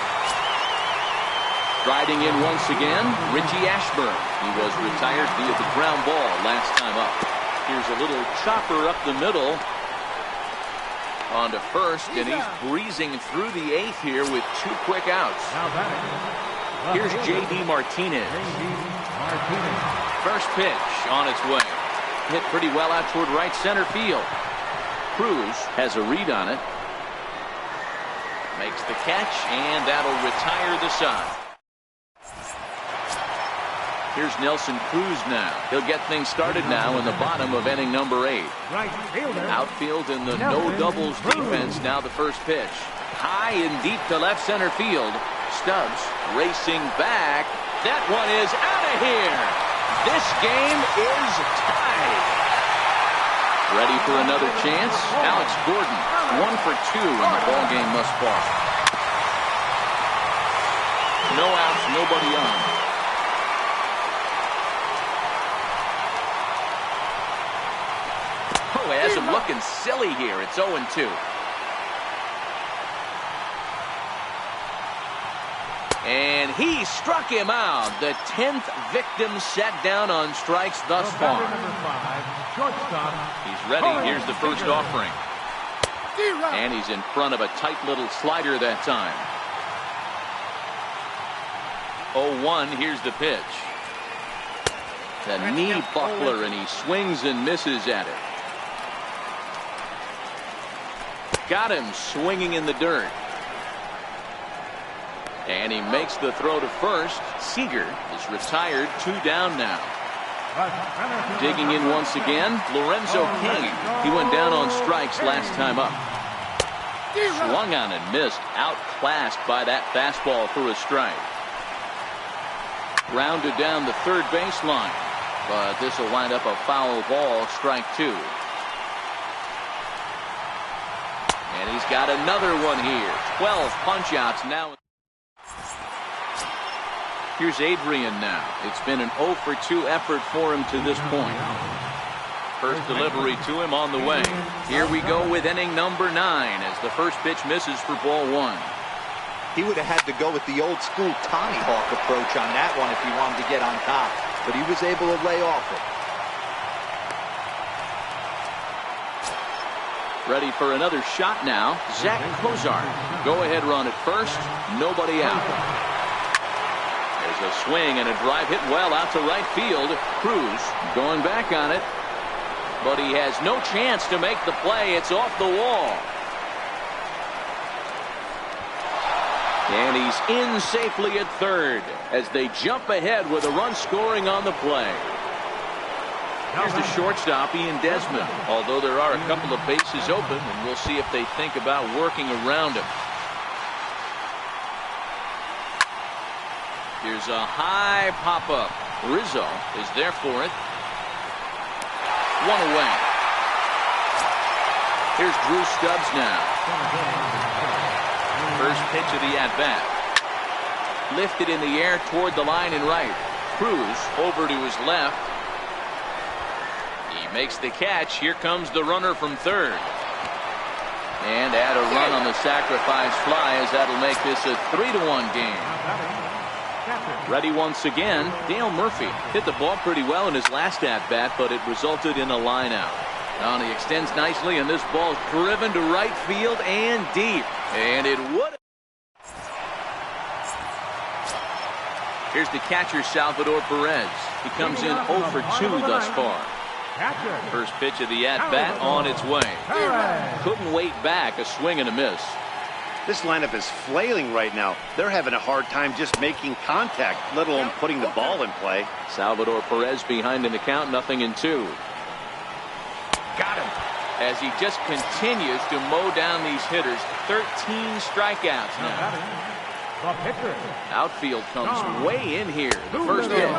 Riding in once again, Richie Ashburn. He was retired via the ground ball last time up. Here's a little chopper up the middle. On to first, and he's breezing through the 8th here with 2 quick outs. Here's J.D. Martinez. First pitch on its way. Hit pretty well out toward right center field. Cruz has a read on it. Makes the catch, and that'll retire the side. Here's Nelson Cruz now. He'll get things started now in the bottom of inning number 8. Right fielder. Outfield in the no doubles defense. Now the first pitch. High and deep to left center field. Stubbs racing back. That one is out of here. This game is tied. Ready for another chance? Alex Gordon, 1 for 2 in the ballgame thus far. No outs, nobody on. Oh, it has him looking silly here. It's 0-2. And he struck him out. The 10th victim set down on strikes thus far. He's ready. Here's the first offering. And he's in front of a tight little slider that time. 0-1. Here's the pitch. The knee buckler, and he swings and misses at it. Got him swinging in the dirt. And he makes the throw to first. Seager is retired. 2 down now. Digging in once again, Lorenzo King. He went down on strikes last time up. Swung on and missed. Outclassed by that fastball for a strike. Grounded down the third baseline. But this will wind up a foul ball. Strike 2. And he's got another one here. 12 punch-outs now. Here's Adrian now. It's been an 0 for 2 effort for him to this point. First delivery to him on the way. Here we go with inning number 9 as the first pitch misses for ball 1. He would have had to go with the old school Tommy Hawk approach on that one if he wanted to get on top. But he was able to lay off it. Ready for another shot now. Zach Kozar. Go ahead run at first. Nobody out. There's a swing and a drive hit well out to right field. Cruz going back on it. But he has no chance to make the play. It's off the wall. And he's in safely at third as they jump ahead with a run scoring on the play. Here's the shortstop, Ian Desmond. Although there are a couple of bases open, and we'll see if they think about working around him. Here's a high pop-up. Rizzo is there for it. 1 away. Here's Drew Stubbs now. First pitch of the at-bat. Lifted in the air toward the line and right. Cruz over to his left. He makes the catch. Here comes the runner from third. And add a run on the sacrifice fly as that'll make this a 3-1 game. Ready once again. Dale Murphy hit the ball pretty well in his last at-bat, but it resulted in a line out. Now he extends nicely, and this ball's driven to right field and deep. And it would. Here's the catcher, Salvador Perez. He comes in 0 for 2 thus far. First pitch of the at-bat on its way. Couldn't wait back. A swing and a miss. This lineup is flailing right now. They're having a hard time just making contact, let alone putting the ball in play. Salvador Perez behind in the count, 0-2. Got him. As he just continues to mow down these hitters. 13 strikeouts now. Outfield comes way in here. The first pitch.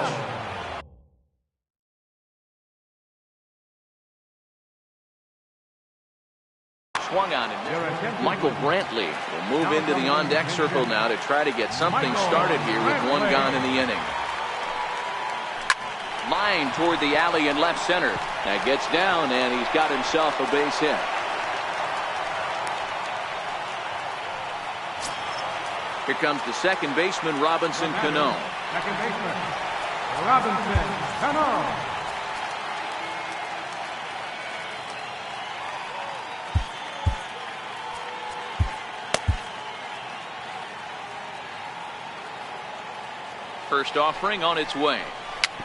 Swung on him. Michael Brantley will move into the on-deck circle now to try to get something started here with 1 gone in the inning. Line toward the alley in left center. That gets down, and he's got himself a base hit. Here comes the second baseman, Robinson Cano. Second baseman, Robinson Cano. First offering on its way.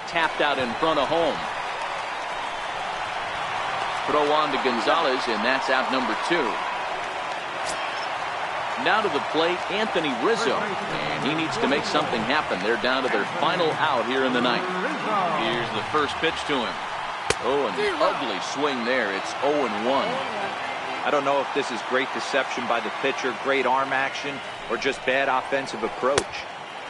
Tapped out in front of home. Throw on to Gonzalez, and that's out number 2. Now to the plate, Anthony Rizzo. And he needs to make something happen. They're down to their final out here in the ninth. Here's the first pitch to him. Oh, an ugly swing there. It's 0-1. I don't know if this is great deception by the pitcher, great arm action, or just bad offensive approach.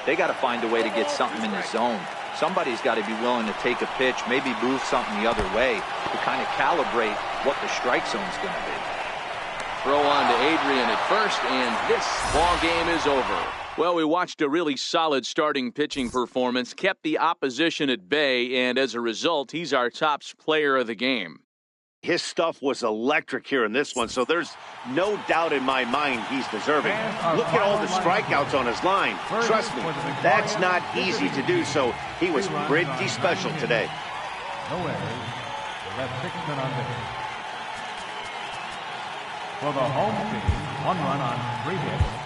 They got to find a way to get something in the zone. Somebody's got to be willing to take a pitch, maybe move something the other way to kind of calibrate what the strike zone's going to be. Throw on to Adrian at first, and this ball game is over. Well, we watched a really solid starting pitching performance, kept the opposition at bay, and as a result, he's our top player of the game. His stuff was electric here in this one, so there's no doubt in my mind he's deserving. Look at all the strikeouts on his line. Trust me, that's not easy to do, so he was pretty special today. No errors. They left 6 men on base. For the home team, 1 run on 3 hits.